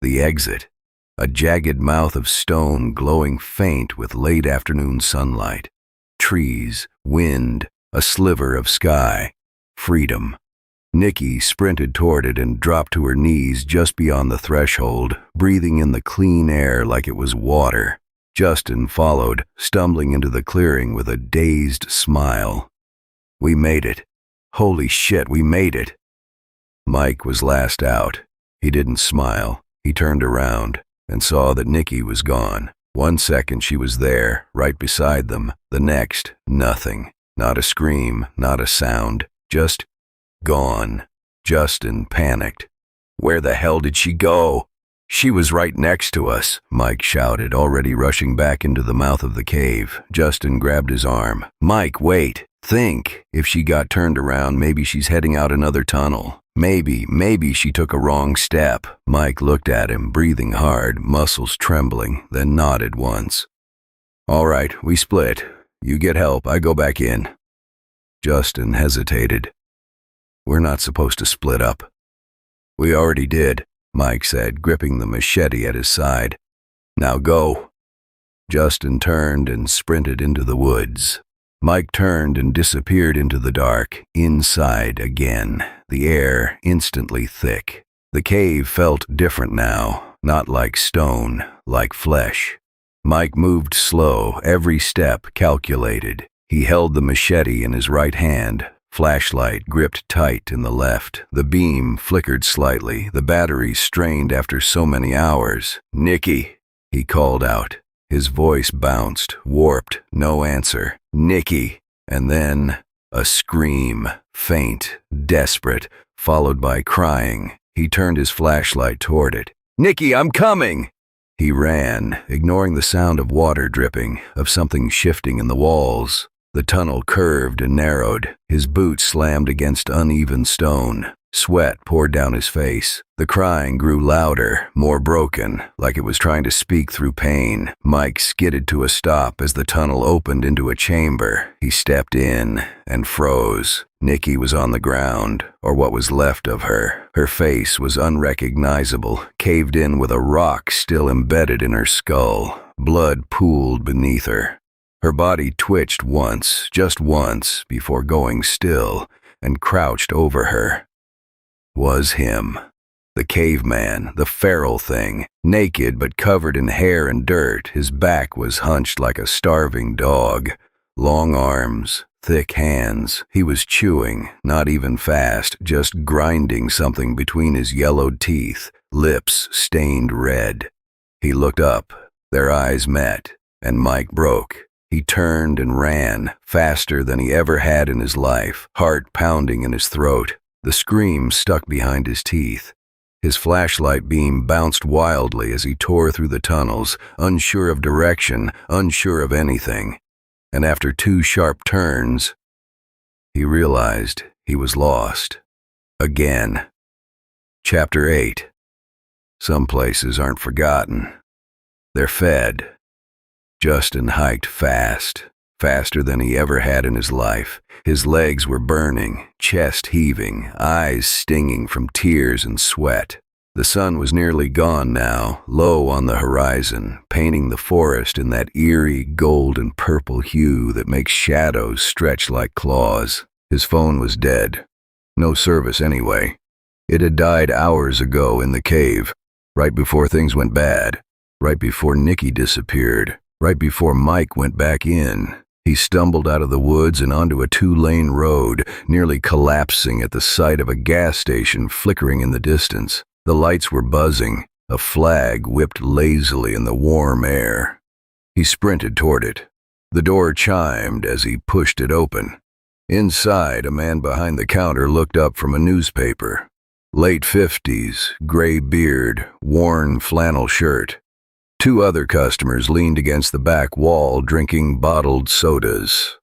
The exit, a jagged mouth of stone glowing faint with late afternoon sunlight. Trees, wind, a sliver of sky. Freedom. Nikki sprinted toward it and dropped to her knees just beyond the threshold, breathing in the clean air like it was water. Justin followed, stumbling into the clearing with a dazed smile. We made it. Holy shit, we made it. Mike was last out. He didn't smile. He turned around and saw that Nikki was gone. 1 second she was there, right beside them. The next, nothing. Not a scream, not a sound. Just gone. Justin panicked. Where the hell did she go? She was right next to us, Mike shouted, already rushing back into the mouth of the cave. Justin grabbed his arm. Mike, wait. Think. If she got turned around, maybe she's heading out another tunnel. Maybe she took a wrong step. Mike looked at him, breathing hard, muscles trembling, then nodded once. All right, we split. You get help, I go back in. Justin hesitated. We're not supposed to split up. We already did, Mike said, gripping the machete at his side. Now go. Justin turned and sprinted into the woods. Mike turned and disappeared into the dark, inside again, the air instantly thick. The cave felt different now, not like stone, like flesh. Mike moved slow, every step calculated. He held the machete in his right hand, flashlight gripped tight in the left. The beam flickered slightly, the battery strained after so many hours. Nikki, he called out. His voice bounced, warped, no answer. Nikki. And then a scream, faint, desperate, followed by crying. He turned his flashlight toward it. Nikki, I'm coming! He ran, ignoring the sound of water dripping, of something shifting in the walls. The tunnel curved and narrowed. His boots slammed against uneven stone. Sweat poured down his face. The crying grew louder, more broken, like it was trying to speak through pain. Mike skidded to a stop as the tunnel opened into a chamber. He stepped in and froze. Nikki was on the ground, or what was left of her. Her face was unrecognizable, caved in with a rock still embedded in her skull. Blood pooled beneath her. Her body twitched once, just once, before going still, and crouched over her. Was him. The caveman, the feral thing, naked but covered in hair and dirt. His back was hunched like a starving dog. Long arms, thick hands. He was chewing, not even fast, just grinding something between his yellowed teeth, lips stained red. He looked up. Their eyes met, and Mike broke. He turned and ran, faster than he ever had in his life, heart pounding in his throat. The scream stuck behind his teeth. His flashlight beam bounced wildly as he tore through the tunnels, unsure of direction, unsure of anything. And after 2 sharp turns, he realized he was lost. Again. Chapter 8. Some places aren't forgotten. They're fed. Justin hiked fast, faster than he ever had in his life. His legs were burning, chest heaving, eyes stinging from tears and sweat. The sun was nearly gone now, low on the horizon, painting the forest in that eerie gold and purple hue that makes shadows stretch like claws. His phone was dead. No service anyway. It had died hours ago in the cave, right before things went bad, right before Nikki disappeared, right before Mike went back in. He stumbled out of the woods and onto a 2-lane road, nearly collapsing at the sight of a gas station flickering in the distance. The lights were buzzing. A flag whipped lazily in the warm air. He sprinted toward it. The door chimed as he pushed it open. Inside, a man behind the counter looked up from a newspaper. Late 50s, gray beard, worn flannel shirt. Two other customers leaned against the back wall drinking bottled sodas.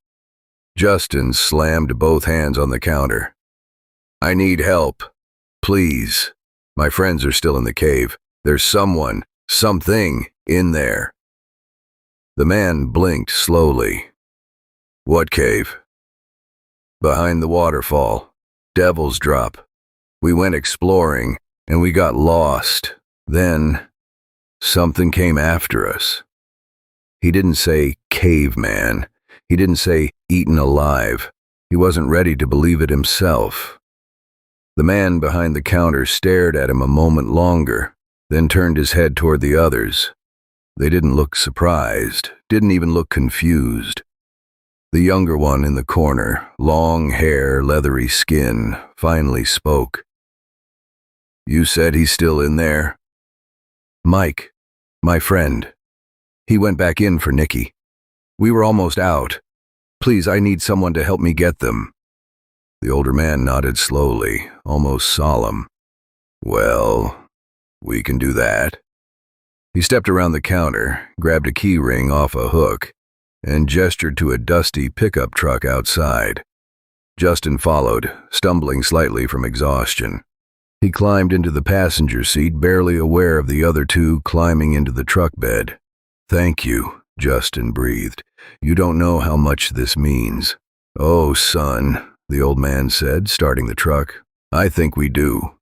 Justin slammed both hands on the counter. "I need help. Please. My friends are still in the cave. There's something in there." The man blinked slowly. "What cave?" "Behind the waterfall. Devil's Drop. We went exploring, and we got lost. Then, something came after us." He didn't say caveman. He didn't say eaten alive. He wasn't ready to believe it himself. The man behind the counter stared at him a moment longer, then turned his head toward the others. They didn't look surprised, didn't even look confused. The younger one in the corner, long hair, leathery skin, finally spoke. "You said he's still in there?" "Mike, my friend. He went back in for Nikki. We were almost out. Please, I need someone to help me get them." The older man nodded slowly, almost solemn. "Well, we can do that." He stepped around the counter, grabbed a key ring off a hook, and gestured to a dusty pickup truck outside. Justin followed, stumbling slightly from exhaustion. He climbed into the passenger seat, barely aware of the other two climbing into the truck bed. "Thank you," Justin breathed. "You don't know how much this means." "Oh, son," the old man said, starting the truck. "I think we do."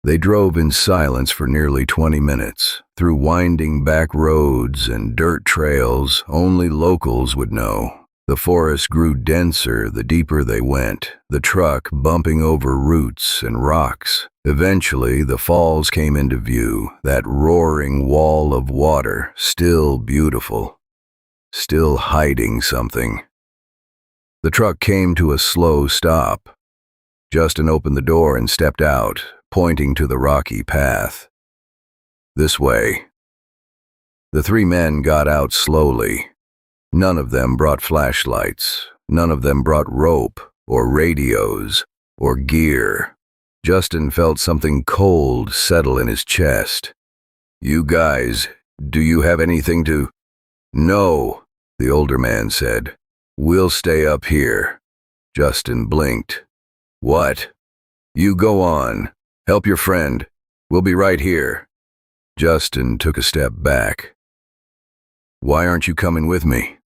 They drove in silence for nearly 20 minutes, through winding back roads and dirt trails only locals would know. The forest grew denser the deeper they went, the truck bumping over roots and rocks. Eventually, the falls came into view, that roaring wall of water, still beautiful, still hiding something. The truck came to a slow stop. Justin opened the door and stepped out, pointing to the rocky path. "This way." The three men got out slowly. None of them brought flashlights. None of them brought rope, or radios, or gear. Justin felt something cold settle in his chest. "You guys, do you have anything to—" "No," the older man said. "We'll stay up here." Justin blinked. "What?" "You go on. Help your friend. We'll be right here." Justin took a step back. "Why aren't you coming with me?"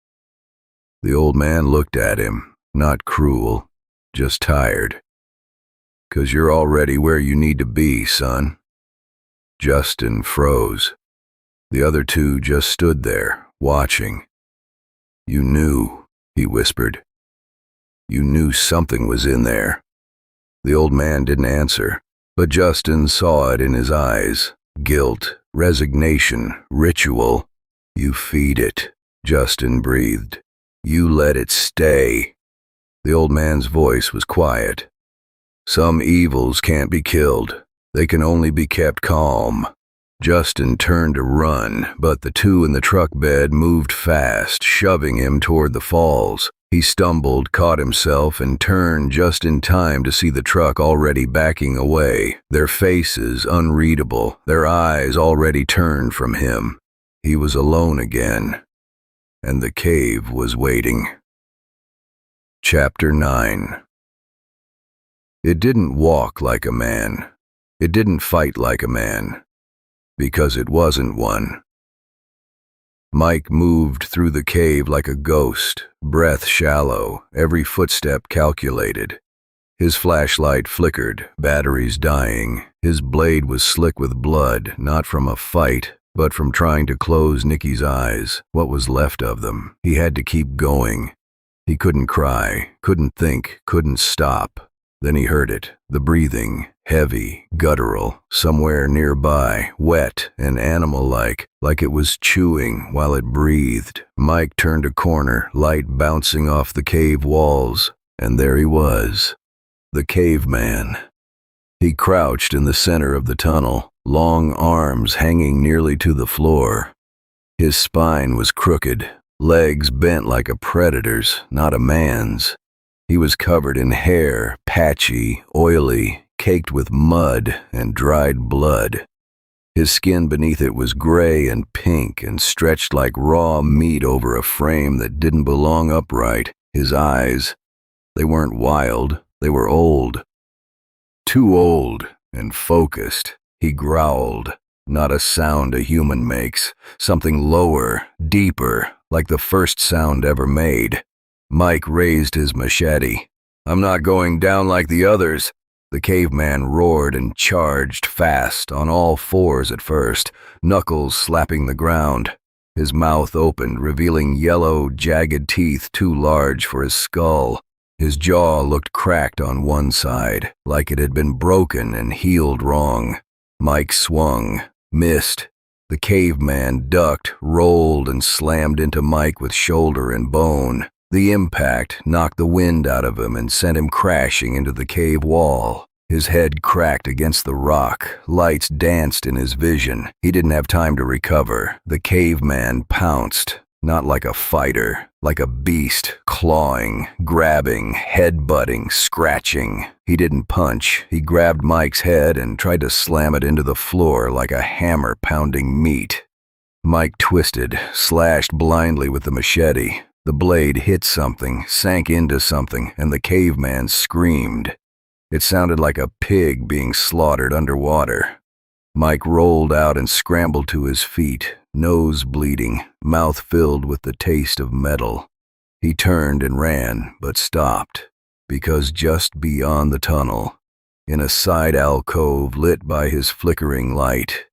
The old man looked at him, not cruel, just tired. "'Cause you're already where you need to be, son." Justin froze. The other two just stood there, watching. "You knew," he whispered. "You knew something was in there." The old man didn't answer, but Justin saw it in his eyes. Guilt, resignation, ritual. "You feed it," Justin breathed. "You let it stay." The old man's voice was quiet. "Some evils can't be killed. They can only be kept calm." Justin turned to run, but the two in the truck bed moved fast, shoving him toward the falls. He stumbled, caught himself, and turned just in time to see the truck already backing away, their faces unreadable, their eyes already turned from him. He was alone again, and the cave was waiting. Chapter 9. It didn't walk like a man. It didn't fight like a man, because it wasn't one. Mike moved through the cave like a ghost, breath shallow, every footstep calculated. His flashlight flickered, batteries dying. His blade was slick with blood, not from a fight, but from trying to close Nikki's eyes, what was left of them. He had to keep going. He couldn't cry, couldn't think, couldn't stop. Then he heard it, the breathing, heavy, guttural, somewhere nearby, wet and animal-like, like it was chewing while it breathed. Mike turned a corner, light bouncing off the cave walls, and there he was, the caveman. He crouched in the center of the tunnel, long arms hanging nearly to the floor. His spine was crooked, legs bent like a predator's, not a man's. He was covered in hair, patchy, oily, caked with mud and dried blood. His skin beneath it was gray and pink and stretched like raw meat over a frame that didn't belong upright. His eyes, they weren't wild, they were old. Too old and focused. He growled, not a sound a human makes, something lower, deeper, like the first sound ever made. Mike raised his machete. "I'm not going down like the others." The caveman roared and charged fast, on all fours at first, knuckles slapping the ground. His mouth opened, revealing yellow, jagged teeth too large for his skull. His jaw looked cracked on one side, like it had been broken and healed wrong. Mike swung, missed. The caveman ducked, rolled, and slammed into Mike with shoulder and bone. The impact knocked the wind out of him and sent him crashing into the cave wall. His head cracked against the rock. Lights danced in his vision. He didn't have time to recover. The caveman pounced, not like a fighter, like a beast, clawing, grabbing, head-butting, scratching. He didn't punch. He grabbed Mike's head and tried to slam it into the floor like a hammer pounding meat. Mike twisted, slashed blindly with the machete. The blade hit something, sank into something, and the caveman screamed. It sounded like a pig being slaughtered underwater. Mike rolled out and scrambled to his feet, nose bleeding, mouth filled with the taste of metal. He turned and ran, but stopped, because just beyond the tunnel, in a side alcove lit by his flickering light,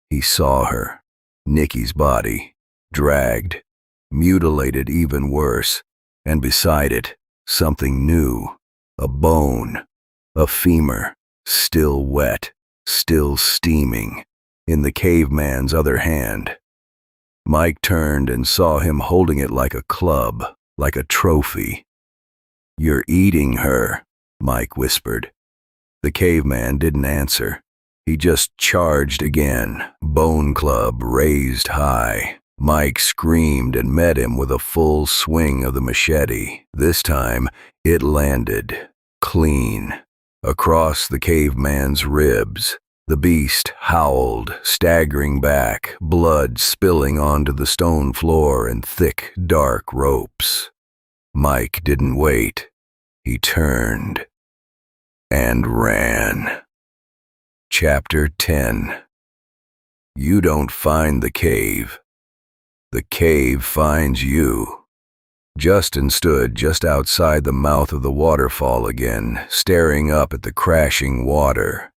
he saw her, Nikki's body, dragged, mutilated even worse, and beside it, something new, a bone, a femur, still wet, still steaming, in the caveman's other hand. Mike turned and saw him holding it like a club, like a trophy. "You're eating her," Mike whispered. The caveman didn't answer. He just charged again, bone club raised high. Mike screamed and met him with a full swing of the machete. This time, it landed, clean, across the caveman's ribs. The beast howled, staggering back, blood spilling onto the stone floor and thick, dark ropes. Mike didn't wait. He turned and ran. Chapter 10. You don't find the cave. The cave finds you. Justin stood just outside the mouth of the waterfall again, staring up at the crashing water.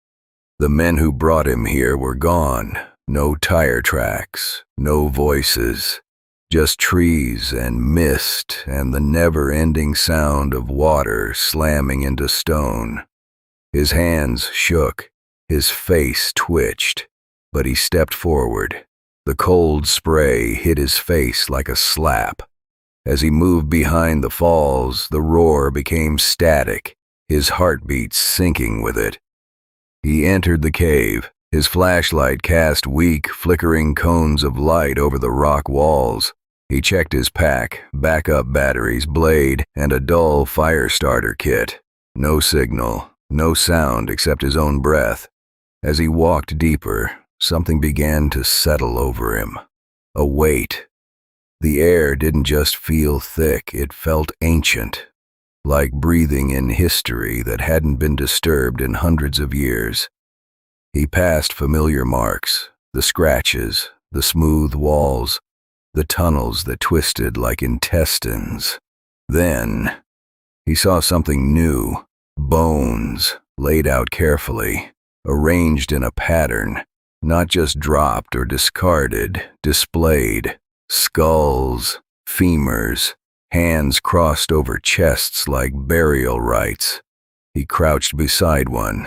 The men who brought him here were gone. No tire tracks, no voices, just trees and mist and the never-ending sound of water slamming into stone. His hands shook, his face twitched, but he stepped forward. The cold spray hit his face like a slap. As he moved behind the falls, the roar became static, his heartbeat sinking with it. He entered the cave. His flashlight cast weak, flickering cones of light over the rock walls. He checked his pack, backup batteries, blade, and a dull fire starter kit. No signal, no sound except his own breath. As he walked deeper, something began to settle over him. A weight. The air didn't just feel thick, it felt ancient, like breathing in history that hadn't been disturbed in hundreds of years. He passed familiar marks, the scratches, the smooth walls, the tunnels that twisted like intestines. Then, he saw something new, bones laid out carefully, arranged in a pattern, not just dropped or discarded, displayed. Skulls, femurs, hands crossed over chests like burial rites. He crouched beside one.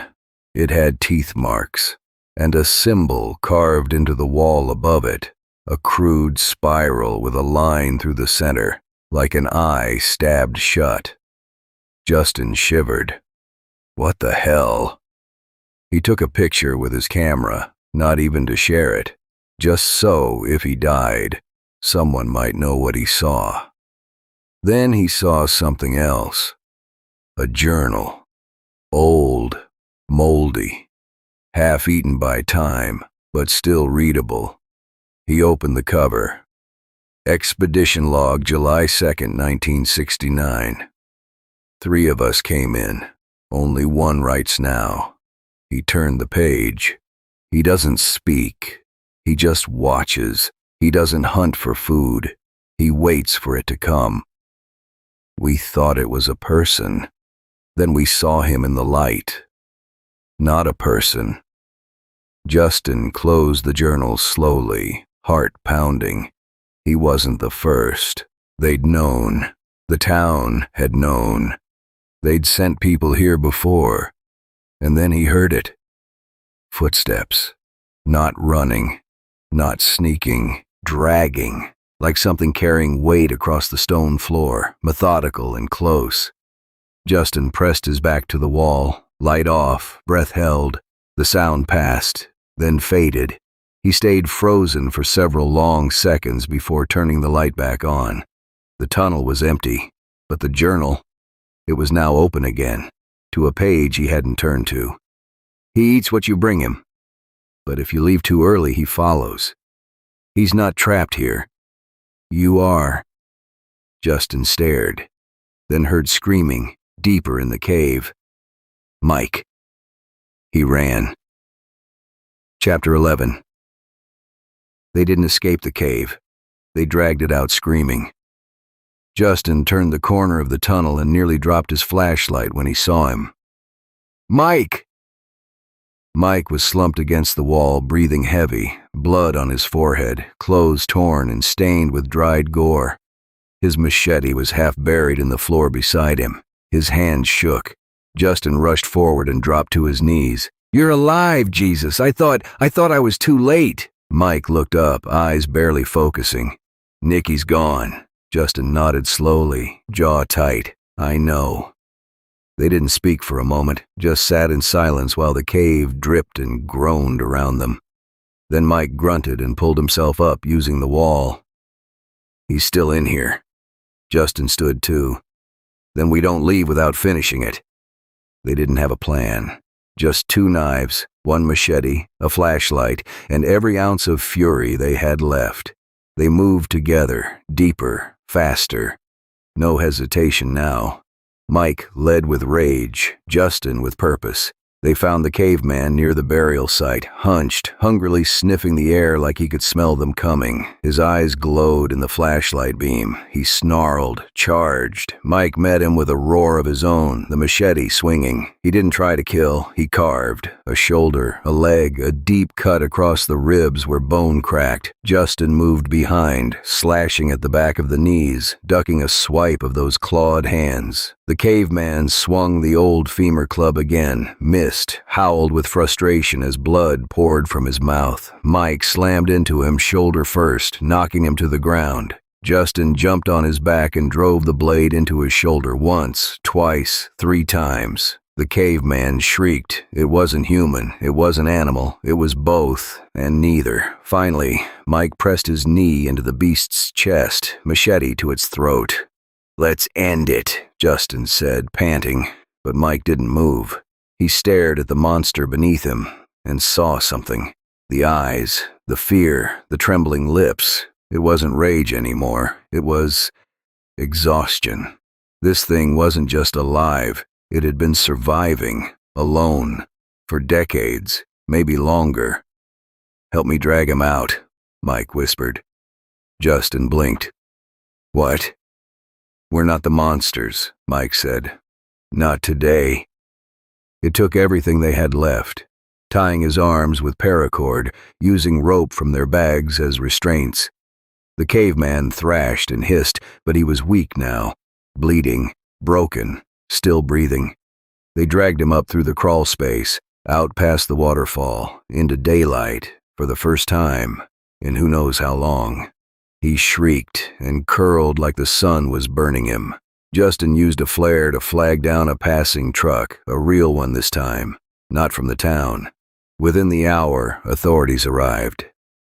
It had teeth marks, and a symbol carved into the wall above it, a crude spiral with a line through the center, like an eye stabbed shut. Justin shivered. What the hell? He took a picture with his camera, not even to share it, just so, if he died, someone might know what he saw. Then he saw something else. A journal. Old, moldy, half-eaten by time, but still readable. He opened the cover. Expedition log, July 2nd, 1969. 3 of us came in. Only one writes now. He turned the page. He doesn't speak. He just watches. He doesn't hunt for food. He waits for it to come. We thought it was a person. Then we saw him in the light. Not a person. Justin closed the journal slowly, heart pounding. He wasn't the first. They'd known. The town had known. They'd sent people here before. And then he heard it. Footsteps. Not running. Not sneaking. Dragging. Like something carrying weight across the stone floor, methodical and close. Justin pressed his back to the wall, light off, breath held. The sound passed, then faded. He stayed frozen for several long seconds before turning the light back on. The tunnel was empty, but the journal, it was now open again, to a page he hadn't turned to. He eats what you bring him, but if you leave too early, he follows. He's not trapped here. You are. Justin stared, then heard screaming, deeper in the cave. Mike. He ran. Chapter 11. They didn't escape the cave. They dragged it out screaming. Justin turned the corner of the tunnel and nearly dropped his flashlight when he saw him. Mike! Mike was slumped against the wall, breathing heavy, blood on his forehead, clothes torn and stained with dried gore. His machete was half buried in the floor beside him. His hands shook. Justin rushed forward and dropped to his knees. You're alive, Jesus! I thought I was too late. Mike looked up, eyes barely focusing. Nikki's gone. Justin nodded slowly, jaw tight. I know. They didn't speak for a moment, just sat in silence while the cave dripped and groaned around them. Then Mike grunted and pulled himself up using the wall. He's still in here. Justin stood too. Then we don't leave without finishing it. They didn't have a plan. Just 2 knives, 1 machete, a flashlight, and every ounce of fury they had left. They moved together, deeper, faster. No hesitation now. Mike led with rage, Justin with purpose. They found the caveman near the burial site, hunched, hungrily sniffing the air like he could smell them coming. His eyes glowed in the flashlight beam. He snarled, charged. Mike met him with a roar of his own, the machete swinging. He didn't try to kill. He carved. A shoulder, a leg, a deep cut across the ribs where bone cracked. Justin moved behind, slashing at the back of the knees, ducking a swipe of those clawed hands. The caveman swung the old femur club again, missed, howled with frustration as blood poured from his mouth. Mike slammed into him shoulder first, knocking him to the ground. Justin jumped on his back and drove the blade into his shoulder once, twice, 3 times. The caveman shrieked. It wasn't human, it wasn't animal, it was both, and neither. Finally, Mike pressed his knee into the beast's chest, machete to its throat. Let's end it, Justin said, panting, but Mike didn't move. He stared at the monster beneath him and saw something. The eyes, the fear, the trembling lips. It wasn't rage anymore. It was exhaustion. This thing wasn't just alive. It had been surviving, alone, for decades, maybe longer. Help me drag him out, Mike whispered. Justin blinked. What? We're not the monsters, Mike said. Not today. It took everything they had left, tying his arms with paracord, using rope from their bags as restraints. The caveman thrashed and hissed, but he was weak now, bleeding, broken, still breathing. They dragged him up through the crawl space, out past the waterfall, into daylight, for the first time, in who knows how long. He shrieked and curled like the sun was burning him. Justin used a flare to flag down a passing truck, a real one this time, not from the town. Within the hour, authorities arrived.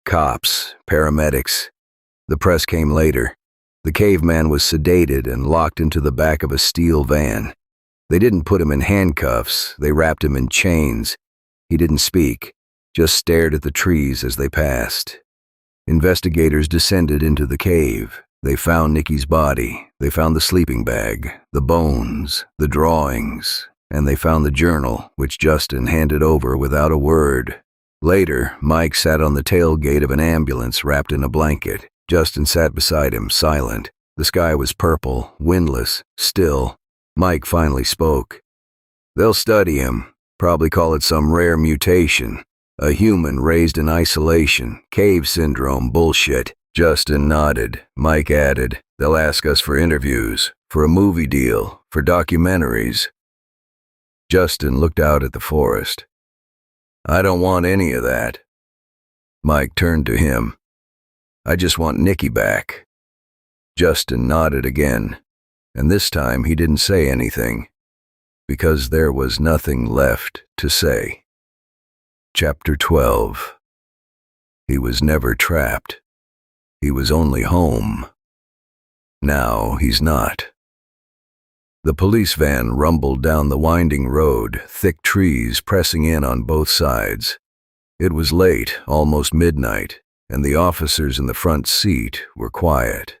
Cops, paramedics. The press came later. The caveman was sedated and locked into the back of a steel van. They didn't put him in handcuffs, they wrapped him in chains. He didn't speak, just stared at the trees as they passed. Investigators descended into the cave. They found Nikki's body, they found the sleeping bag, the bones, the drawings, and they found the journal, which Justin handed over without a word. Later, Mike sat on the tailgate of an ambulance wrapped in a blanket. Justin sat beside him, silent. The sky was purple, windless, still. Mike finally spoke. "They'll study him, probably call it some rare mutation. A human raised in isolation, cave syndrome bullshit." Justin nodded. Mike added, "They'll ask us for interviews, for a movie deal, for documentaries." Justin looked out at the forest. "I don't want any of that." Mike turned to him. "I just want Nikki back." Justin nodded again, and this time he didn't say anything, because there was nothing left to say. Chapter 12. He was never trapped. He was only home. Now he's not. The police van rumbled down the winding road, thick trees pressing in on both sides. It was late, almost midnight, and the officers in the front seat were quiet.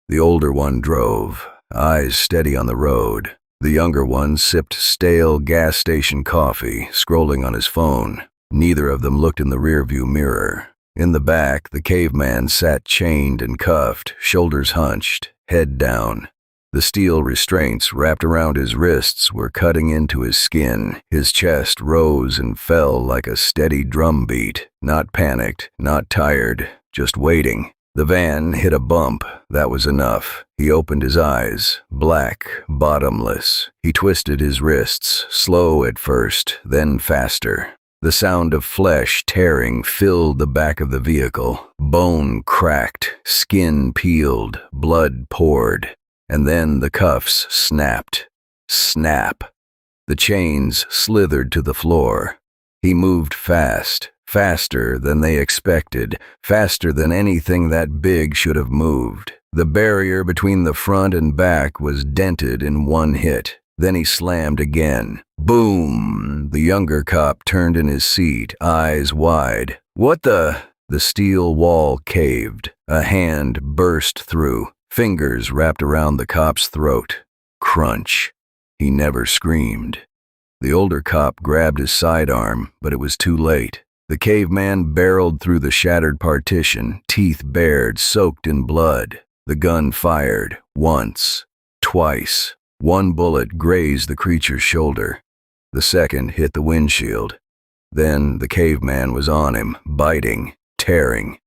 The older one drove, eyes steady on the road. The younger one sipped stale gas station coffee, scrolling on his phone. Neither of them looked in the rearview mirror. In the back, the caveman sat chained and cuffed, shoulders hunched, head down. The steel restraints wrapped around his wrists were cutting into his skin. His chest rose and fell like a steady drum beat. Not panicked, not tired, just waiting. The van hit a bump. That was enough. He opened his eyes, black, bottomless. He twisted his wrists, slow at first, then faster. The sound of flesh tearing filled the back of the vehicle. Bone cracked, skin peeled, blood poured. And then the cuffs snapped. Snap. The chains slithered to the floor. He moved fast, faster than they expected, faster than anything that big should have moved. The barrier between the front and back was dented in one hit. Then he slammed again. Boom! The younger cop turned in his seat, eyes wide. "What the?" The steel wall caved. A hand burst through. Fingers wrapped around the cop's throat. Crunch. He never screamed. The older cop grabbed his sidearm, but it was too late. The caveman barreled through the shattered partition, teeth bared, soaked in blood. The gun fired. Once. Twice. One bullet grazed the creature's shoulder. The second hit the windshield. Then the caveman was on him, biting, tearing.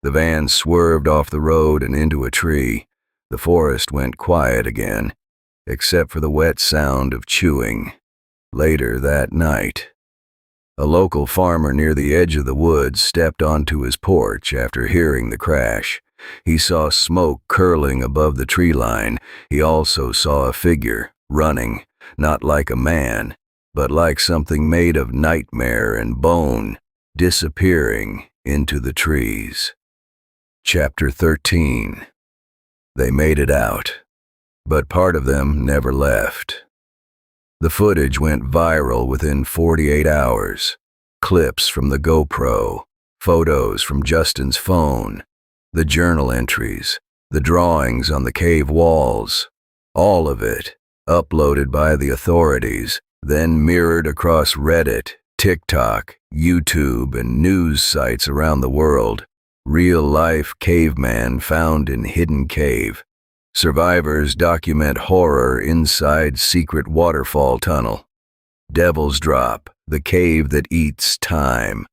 The van swerved off the road and into a tree. The forest went quiet again, except for the wet sound of chewing. Later that night, a local farmer near the edge of the woods stepped onto his porch after hearing the crash. He saw smoke curling above the tree line. He also saw a figure, running, not like a man, but like something made of nightmare and bone, disappearing into the trees. Chapter 13. They made it out, but part of them never left. The footage went viral within 48 hours. Clips from the GoPro, photos from Justin's phone, the journal entries, the drawings on the cave walls, all of it uploaded by the authorities, then mirrored across Reddit, TikTok, YouTube, and news sites around the world. Real-life caveman found in hidden cave. Survivors document horror inside secret waterfall tunnel. Devil's Drop, the cave that eats time.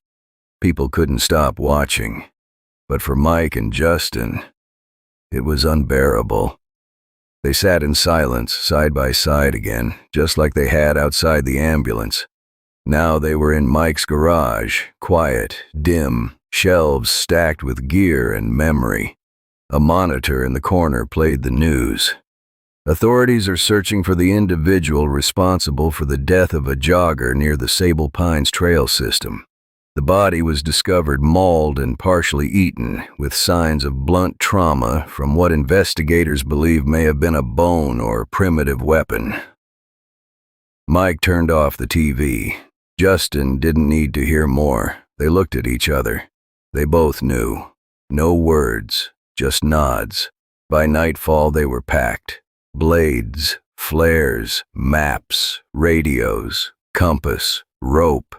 People couldn't stop watching. But for Mike and Justin, it was unbearable. They sat in silence, side by side again, just like they had outside the ambulance. Now they were in Mike's garage, quiet, dim, shelves stacked with gear and memory. A monitor in the corner played the news. Authorities are searching for the individual responsible for the death of a jogger near the Sable Pines Trail system. The body was discovered mauled and partially eaten, with signs of blunt trauma from what investigators believe may have been a bone or primitive weapon. Mike turned off the TV. Justin didn't need to hear more. They looked at each other. They both knew. No words, just nods. By nightfall they were packed. Blades, flares, maps, radios, compass, rope,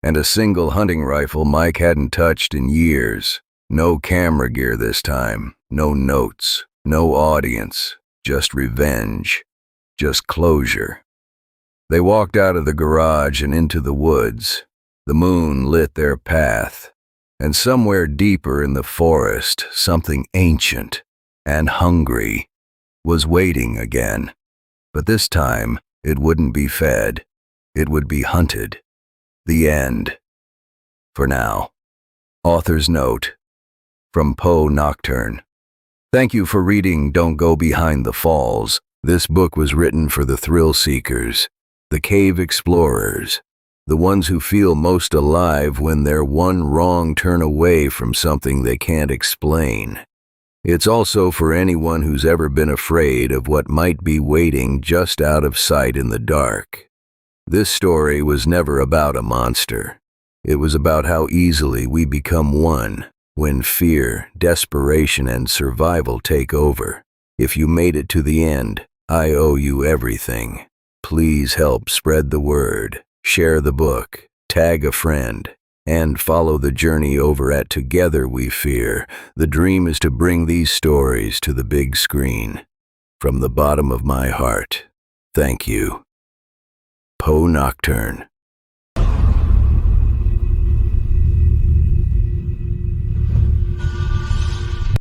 and a single hunting rifle Mike hadn't touched in years. No camera gear this time, no notes, no audience, just revenge, just closure. They walked out of the garage and into the woods. The moon lit their path, and somewhere deeper in the forest, something ancient and hungry was waiting again. But this time, it wouldn't be fed. It would be hunted. The end. For now. Author's note. From Poe Nocturne. Thank you for reading Don't Go Behind the Falls. This book was written for the thrill seekers, the cave explorers, the ones who feel most alive when they're one wrong turn away from something they can't explain. It's also for anyone who's ever been afraid of what might be waiting just out of sight in the dark. This story was never about a monster. It was about how easily we become one when fear, desperation, and survival take over. If you made it to the end, I owe you everything. Please help spread the word, share the book, tag a friend, and follow the journey over at Together We Fear. The dream is to bring these stories to the big screen. From the bottom of my heart, thank you. Poe Nocturne.